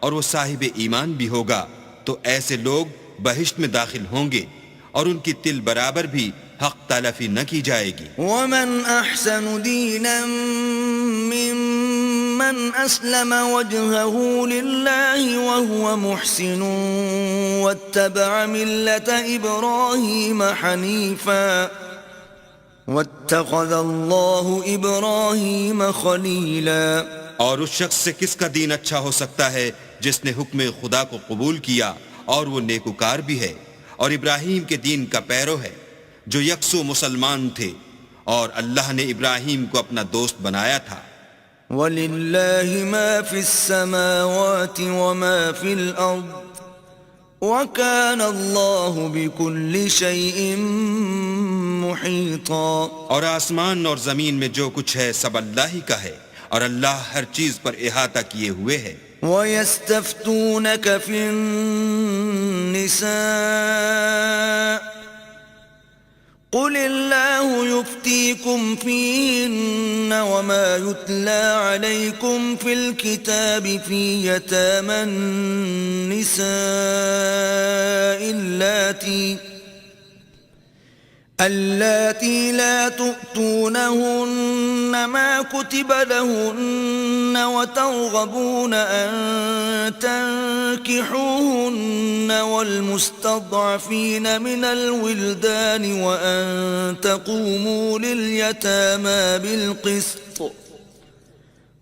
اور وہ صاحب ایمان بھی ہوگا تو ایسے لوگ بہشت میں داخل ہوں گے اور ان کی تل برابر بھی حق تلافی نہ کی جائے گی. ومن أحسن دينا ممن أسلم وجهه لله وهو محسن واتبع ملة إبراهيم حنيفا واتخذ الله إبراهيم خليلا. اور اس شخص سے کس کا دین اچھا ہو سکتا ہے جس نے حکم خدا کو قبول کیا اور وہ نیکوکار بھی ہے اور ابراہیم کے دین کا پیرو ہے جو یکسو مسلمان تھے اور اللہ نے ابراہیم کو اپنا دوست بنایا تھا. وَلِلَّهِ مَا فِي السَّمَاوَاتِ وَمَا فِي الْأَرْضِ وَكَانَ اللَّهُ بِكُلِّ شَيْءٍ مُحِيطًا. اور آسمان اور زمین میں جو کچھ ہے سب اللہ ہی کا ہے اور اللہ ہر چیز پر احاطہ کیے ہوئے ہے. وَيَسْتَفْتُونَكَ فِي النِّسَاءِ قُلِ اللَّهُ يُفْتِيكُمْ فِيهِنَّ وَمَا يُتْلَى عَلَيْكُمْ فِي الْكِتَابِ فِي يَتَامَى النِّسَاءِ اللاتي لا تؤتونهن ما كتب لهن وترغبون أن تنكحوهن والمستضعفين من الولدان وأن تقوموا لليتامى بالقسط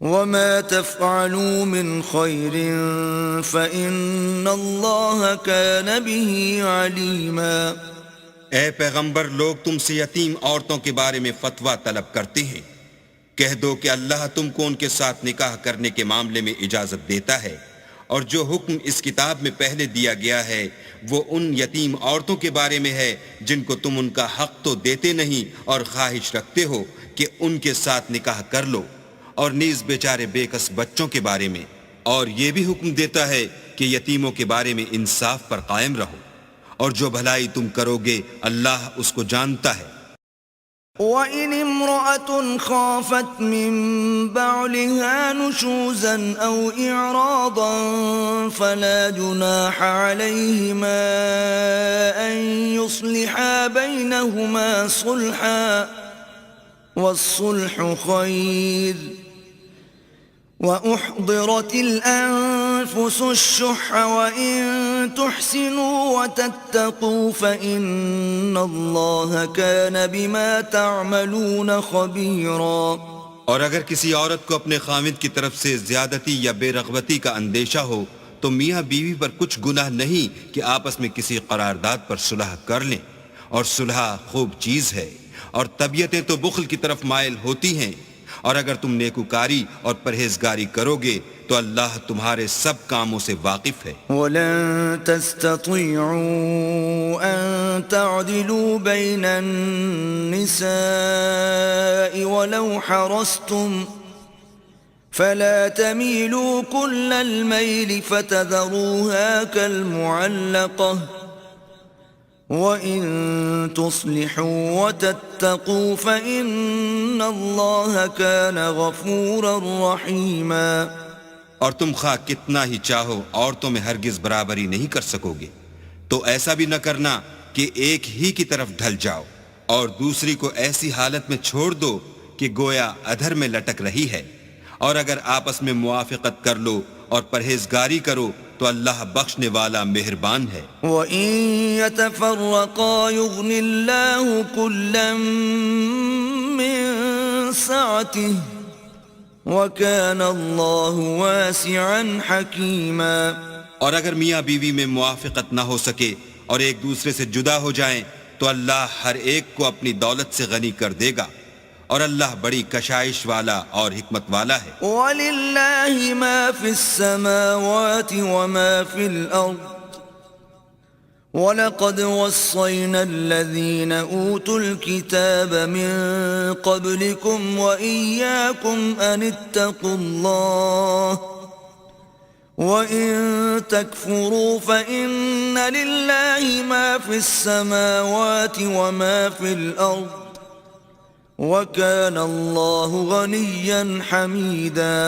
وما تفعلوا من خير فإن الله كان به عليما. اے پیغمبر لوگ تم سے یتیم عورتوں کے بارے میں فتویٰ طلب کرتے ہیں. کہہ دو کہ اللہ تم کو ان کے ساتھ نکاح کرنے کے معاملے میں اجازت دیتا ہے اور جو حکم اس کتاب میں پہلے دیا گیا ہے وہ ان یتیم عورتوں کے بارے میں ہے جن کو تم ان کا حق تو دیتے نہیں اور خواہش رکھتے ہو کہ ان کے ساتھ نکاح کر لو، اور نیز بیچارے بے کس بچوں کے بارے میں، اور یہ بھی حکم دیتا ہے کہ یتیموں کے بارے میں انصاف پر قائم رہو، اور جو بھلائی تم کرو گے اللہ اس کو جانتا ہے. وَإِنِ امْرَأَةٌ خَافَتْ مِن بَعْلِهَا نُشُوزًا أَوْ إِعْرَاضًا فَلَا جُنَاحَ عَلَيْهِمَا أَن يُصْلِحَا بَيْنَهُمَا صُلْحًا وَالصُّلْحُ خَيْرٌ وَأُحْضِرَتِ الْأَنفُسُ الشُّحَّ وَإِن تُحْسِنُوا وَتَتَّقُوا فَإِنَّ اللَّهَ كَانَ بِمَا تَعْمَلُونَ خَبِيرًا. اور اگر کسی عورت کو اپنے خاوند کی طرف سے زیادتی یا بے رغبتی کا اندیشہ ہو تو میاں بیوی پر کچھ گناہ نہیں کہ آپس میں کسی قرارداد پر صلح کر لیں، اور صلح خوب چیز ہے، اور طبیعتیں تو بخل کی طرف مائل ہوتی ہیں، اور اگر تم نیکوکاری اور پرہیزگاری کرو گے تو اللہ تمہارے سب کاموں سے واقف ہے. وَلَن تَسْتَطِيعُوا أَن تَعْدِلُوا بَيْنَ النِّسَاءِ وَلَوْ حَرَصْتُمْ فَلَا تَمِيلُوا كُلَّ الْمَيْلِ فَتَذَرُوهَا كَالْمُعَلَّقَةِ وَإِن تُصْلِحُوا وَتَتَّقُوا فَإِنَّ اللَّهَ كَانَ غَفُورًا رَحِيمًا. اور تم خواہ کتنا ہی چاہو عورتوں میں ہرگز برابری نہیں کر سکو گے، تو ایسا بھی نہ کرنا کہ ایک ہی کی طرف ڈھل جاؤ اور دوسری کو ایسی حالت میں چھوڑ دو کہ گویا ادھر میں لٹک رہی ہے، اور اگر آپس میں موافقت کر لو اور پرہیزگاری کرو تو اللہ بخشنے والا مہربان ہے. وَإِن يَتَفَرَّقَا يُغْنِ اللَّهُ كُلًّا مِّن سَعَتِهِ وَكَانَ اللَّهُ وَاسِعًا حَكِيمًا. اور اگر میاں بیوی میں موافقت نہ ہو سکے اور ایک دوسرے سے جدا ہو جائیں تو اللہ ہر ایک کو اپنی دولت سے غنی کر دے گا، اور اللہ بڑی کشائش والا اور حکمت والا ہے. وَلِلَّهِ مَا فِي السَّمَاوَاتِ وَمَا فِي الْأَرْضِ وَلَقَدْ وَصَّيْنَا الَّذِينَ أُوتُوا الْكِتَابَ مِن قَبْلِكُمْ وَإِيَّاكُمْ أَنِ اتَّقُوا اللَّهَ وَإِن تَكْفُرُوا فَإِنَّ لِلَّهِ مَا فِي السَّمَاوَاتِ وَمَا فِي الْأَرْضِ وَكَانَ اللَّهُ غَنِيًّا حَمِيدًا۔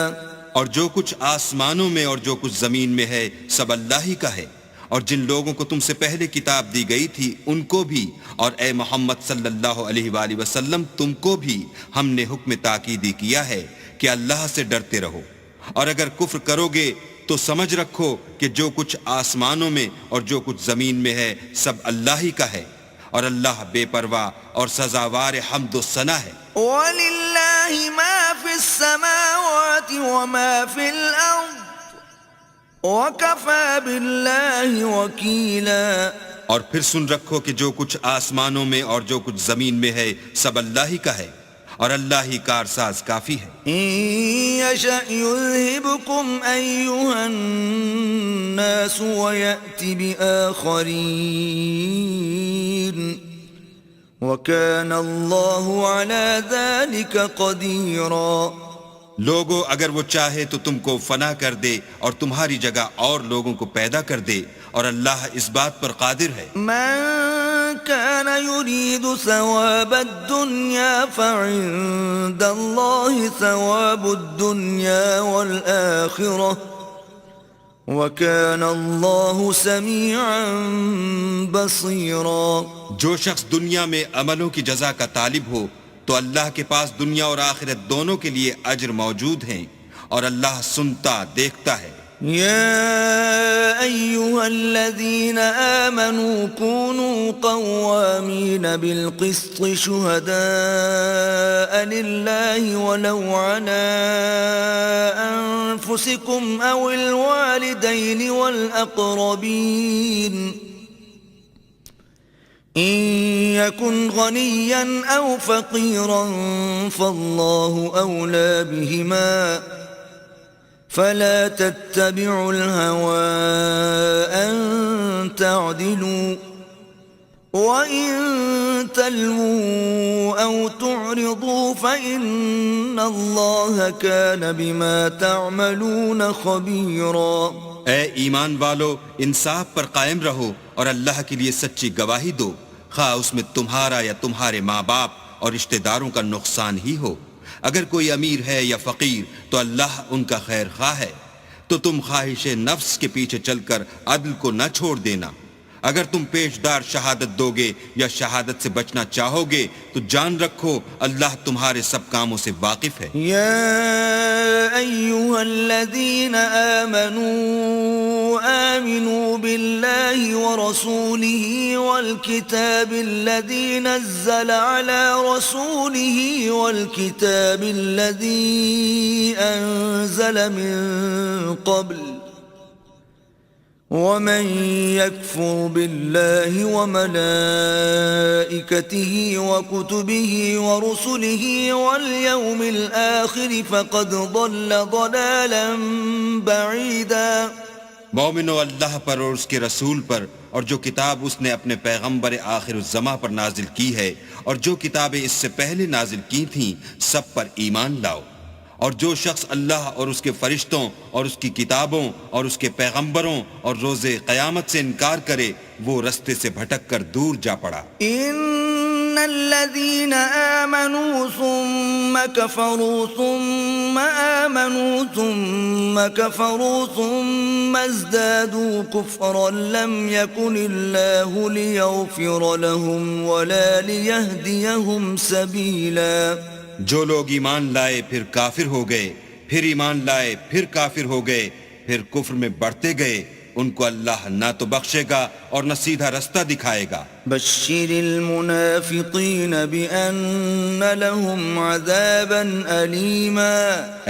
اور جو کچھ آسمانوں میں اور جو کچھ زمین میں ہے سب اللہ ہی کا ہے، اور جن لوگوں کو تم سے پہلے کتاب دی گئی تھی ان کو بھی، اور اے محمد صلی اللہ علیہ وآلہ وسلم تم کو بھی ہم نے حکم تاکیدی کیا ہے کہ اللہ سے ڈرتے رہو، اور اگر کفر کرو گے تو سمجھ رکھو کہ جو کچھ آسمانوں میں اور جو کچھ زمین میں ہے سب اللہ ہی کا ہے، اور اللہ بے پرواہ اور سزاوار حمد و ثنا ہے۔ وَلِلَّهِ مَا فِي السَّمَاوَاتِ وَمَا فِي الْأَرْضِ وَكَفَى بِاللَّهِ وَكِيلًا۔ اور پھر سن رکھو کہ جو کچھ آسمانوں میں اور جو کچھ زمین میں ہے سب اللہ ہی کا ہے، اور اللہ ہی کارساز کافی ہے۔ إِن يَشَأْ يُذْهِبْكُمْ أَيُّهَا النَّاسُ وَيَأْتِ بِآخَرِينَ وَكَانَ اللَّهُ عَلَى ذَلِكَ قَدِيرًا۔ لوگو اگر وہ چاہے تو تم کو فنا کر دے اور تمہاری جگہ اور لوگوں کو پیدا کر دے، اور اللہ اس بات پر قادر ہے۔ من كان يريد ثواب الدنيا فعند الله ثواب الدنيا والآخرة وكان الله سميعا بصيرا۔ جو شخص دنیا میں عملوں کی جزا کا طالب ہو تو اللہ کے پاس دنیا اور آخرت دونوں کے لیے اجر موجود ہیں، اور اللہ سنتا دیکھتا ہے۔ يا أيها الذين آمنوا كونوا قوامين بالقسط شهداء لله ولو على أنفسكم أو الوالدين والأقربين إن يكن غنيا أو فقيرا فالله أولى بهما فلا تتبعوا الهوى أن تعدلوا وإن تلووا أو تعرضوا فإن الله كان بما تعملون خبيرا۔ اے ایمان والو، انصاف پر قائم رہو اور اللہ کے لیے سچی گواہی دو، خواہ اس میں تمہارا یا تمہارے ماں باپ اور رشتہ داروں کا نقصان ہی ہو۔ اگر کوئی امیر ہے یا فقیر تو اللہ ان کا خیر خواہ ہے، تو تم خواہش نفس کے پیچھے چل کر عدل کو نہ چھوڑ دینا۔ اگر تم پیشدار شہادت دو گے یا شہادت سے بچنا چاہو گے تو جان رکھو اللہ تمہارے سب کاموں سے واقف ہے۔ یا ایھا الذین آمنوا آمنوا باللہ ورسولہ والکتاب الذی نزل علی رسولہ والکتاب الذی انزل من قبل ومن يكفر بالله وملائكته وكتبه ورسله واليوم الآخر فقد ضل ضلالا بعيدا۔ مومنو، اللہ پر اور اس کے رسول پر اور جو کتاب اس نے اپنے پیغمبر آخر الزماں پر نازل کی ہے اور جو کتابیں اس سے پہلے نازل کی تھیں سب پر ایمان لاؤ، اور جو شخص اللہ اور اس کے فرشتوں اور اس کی کتابوں اور اس کے پیغمبروں اور روز قیامت سے انکار کرے وہ رستے سے بھٹک کر دور جا پڑا۔ ان الذين آمنوا ثم كفروا ثم آمنوا ثم كفروا ثم ازدادوا كفرا لم يكن الله ليغفر لهم ولا ليهديهم سبيلا۔ جو لوگ ایمان لائے پھر کافر ہو گئے، پھر ایمان لائے پھر کافر ہو گئے، پھر کفر میں بڑھتے گئے، ان کو اللہ نہ تو بخشے گا اور نہ سیدھا رستہ دکھائے گا۔ بشر المنافقین بأن لهم عذابا علیما۔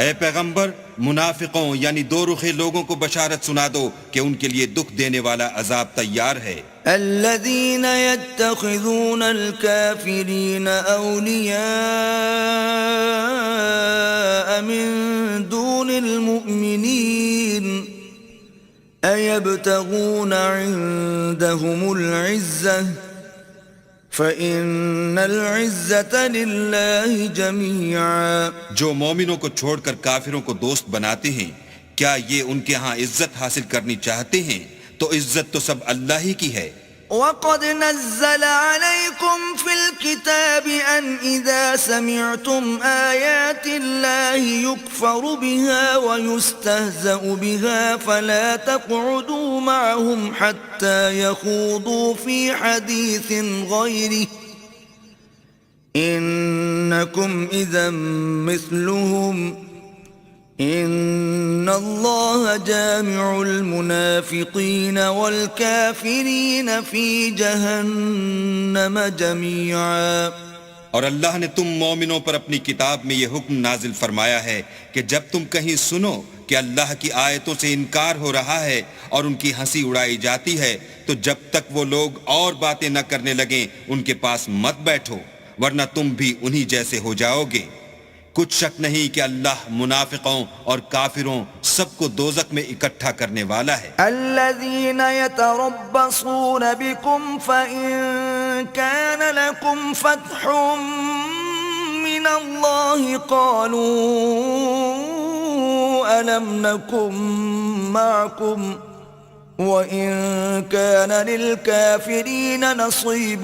اے پیغمبر، منافقوں یعنی دو رخے لوگوں کو بشارت سنا دو کہ ان کے لیے دکھ دینے والا عذاب تیار ہے۔ الذين يتخذون الكافرين أولياء من دون المؤمنين أيبتغون عندهم العزة فإن العزة لله جميعا۔ جو مومنوں کو چھوڑ کر کافروں کو دوست بناتے ہیں، کیا یہ ان کے ہاں عزت حاصل کرنی چاہتے ہیں تو عزت تو سب اللہ ہی کی ہے۔ وَقَدْ نَزَّلَ عَلَيْكُمْ فِي الْكِتَابِ أَنْ إِذَا سَمِعْتُمْ آيَاتِ اللَّهِ يُكْفَرُ بِهَا وَيُسْتَهْزَأُ بِهَا فَلَا تَقْعُدُوا مَعَهُمْ حَتَّى يَخُوضُوا فِي حَدِيثٍ غَيْرِهِ إِنَّكُمْ إِذًا مِثْلُهُمْ ان اللہ جامع المنافقین والکافرین فی جہنم جمیعا۔ اور اللہ نے تم مومنوں پر اپنی کتاب میں یہ حکم نازل فرمایا ہے کہ جب تم کہیں سنو کہ اللہ کی آیتوں سے انکار ہو رہا ہے اور ان کی ہنسی اڑائی جاتی ہے تو جب تک وہ لوگ اور باتیں نہ کرنے لگیں ان کے پاس مت بیٹھو، ورنہ تم بھی انہی جیسے ہو جاؤ گے۔ کچھ شک نہیں کہ اللہ منافقوں اور کافروں سب کو دوزخ میں اکٹھا کرنے والا ہے۔ الذین یتربصون بکم فإن کان لکم فتح من اللہ قالوا ألم نكن معكم وَإِن كَانَ لِلْكَافِرِينَ نَصِيبٌ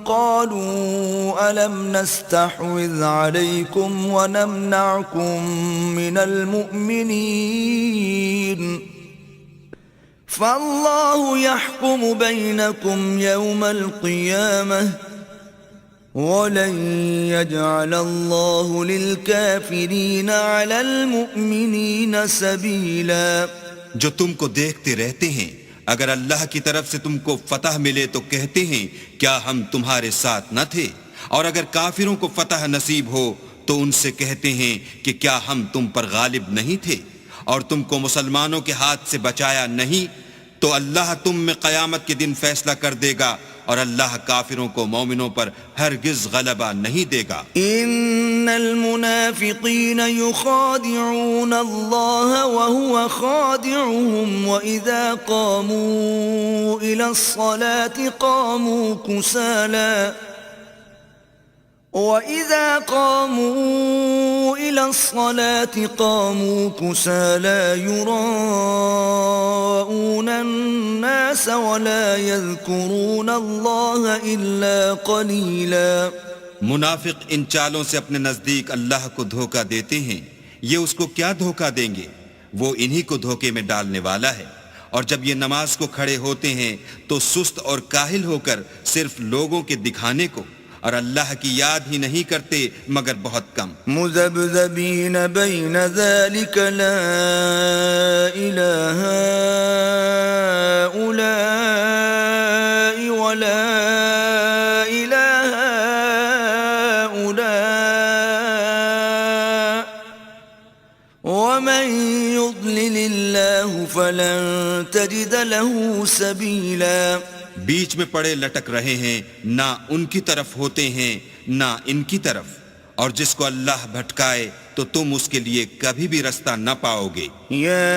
قَالُوا أَلَمْ نَسْتَحْوِذْ عَلَيْكُمْ وَنَمْنَعْكُمْ مِنَ الْمُؤْمِنِينَ فَاللَّهُ يَحْكُمُ بَيْنَكُمْ يَوْمَ الْقِيَامَةِ وَلَنْ يَجْعَلَ اللَّهُ لِلْكَافِرِينَ عَلَى الْمُؤْمِنِينَ سَبِيلًا۔ جو تم کو دیکھتے رہتے ہیں، اگر اللہ کی طرف سے تم کو فتح ملے تو کہتے ہیں کیا ہم تمہارے ساتھ نہ تھے، اور اگر کافروں کو فتح نصیب ہو تو ان سے کہتے ہیں کہ کیا ہم تم پر غالب نہیں تھے اور تم کو مسلمانوں کے ہاتھ سے بچایا نہیں، تو اللہ تم میں قیامت کے دن فیصلہ کر دے گا اور اللہ کافروں کو مومنوں پر ہرگز غلبہ نہیں دے گا۔ ان المنافقین یخادعون اللہ وهو خادعهم واذا قاموا الى الصلاة قاموا كسالى وَإِذَا قَامُوا إِلَى الصَّلَاةِ قَامُوا كُسَالَى يُرَاءُونَ النَّاسَ وَلَا يَذْكُرُونَ اللَّهَ إِلَّا قَلِيلًا۔ منافق ان چالوں سے اپنے نزدیک اللہ کو دھوکہ دیتے ہیں، یہ اس کو کیا دھوکہ دیں گے، وہ انہی کو دھوکے میں ڈالنے والا ہے۔ اور جب یہ نماز کو کھڑے ہوتے ہیں تو سست اور کاہل ہو کر صرف لوگوں کے دکھانے کو، اور اللہ کی یاد ہی نہیں کرتے مگر بہت کم۔ مذبذبین بین ذلک لا الہ ہؤلاء ولا الہ ہؤلاء ومن یضلل اللہ فلن تجد له سبیلا۔ بیچ میں پڑے لٹک رہے ہیں، نہ ان کی طرف ہوتے ہیں نہ ان کی طرف، اور جس کو اللہ بھٹکائے تو تم اس کے لیے کبھی بھی رستہ نہ پاؤ گے۔ یا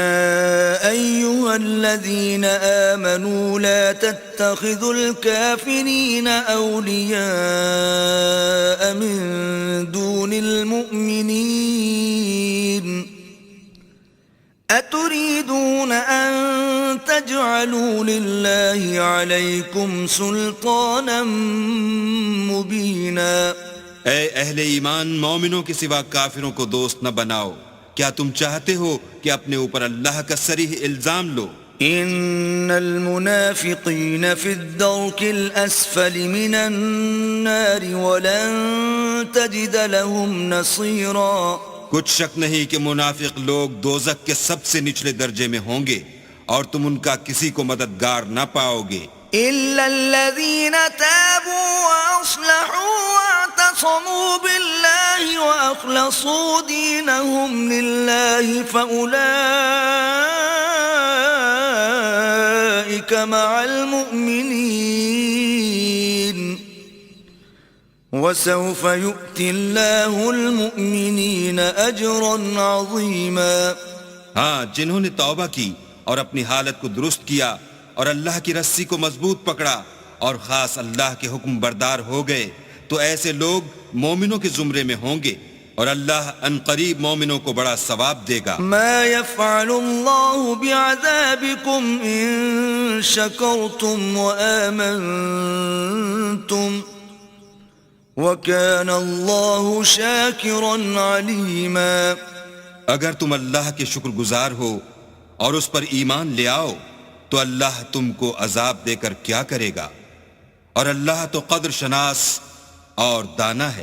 ایھا الذین آمنوا لا تتخذوا الکافرین اولیاء من دون المؤمنین اتريدون ان تجعلوا لله عليكم سلطانا مبينا۔ اے اہل ایمان، مومنوں کے سوا کافروں کو دوست نہ بناؤ۔ کیا تم چاہتے ہو کہ اپنے اوپر اللہ کا صریح الزام لو؟ ان المنافقین فی الدرک الاسفل من النار ولن تجد لهم نصیرا۔ کچھ شک نہیں کہ منافق لوگ دوزخ کے سب سے نچلے درجے میں ہوں گے اور تم ان کا کسی کو مددگار نہ پاؤ گے۔ إِلَّا الَّذِينَ تَابُوا وَأَصْلَحُوا وَاعْتَصَمُوا بِاللَّهِ وَأَخْلَصُوا دِينَهُمْ لِلَّهِ فَأُولَئِكَ مَعَ الْمُؤْمِنِينَ وَسَوْفَ يُؤْتِ اللَّهُ الْمُؤْمِنِينَ أَجْرًا عَظِيمًا۔ ہاں، جنہوں نے توبہ کی اور اپنی حالت کو درست کیا اور اللہ کی رسی کو مضبوط پکڑا اور خاص اللہ کے حکم بردار ہو گئے تو ایسے لوگ مومنوں کے زمرے میں ہوں گے، اور اللہ ان قریب مومنوں کو بڑا ثواب دے گا. ما يفعل الله بعذابكم إن شكرتم وآمنتم وكان الله شاكرا عليما. اگر تم اللہ کے شکر گزار ہو اور اس پر ایمان لے آؤ تو اللہ تم کو عذاب دے کر کیا کرے گا، اور اللہ تو قدر شناس اور دانا ہے.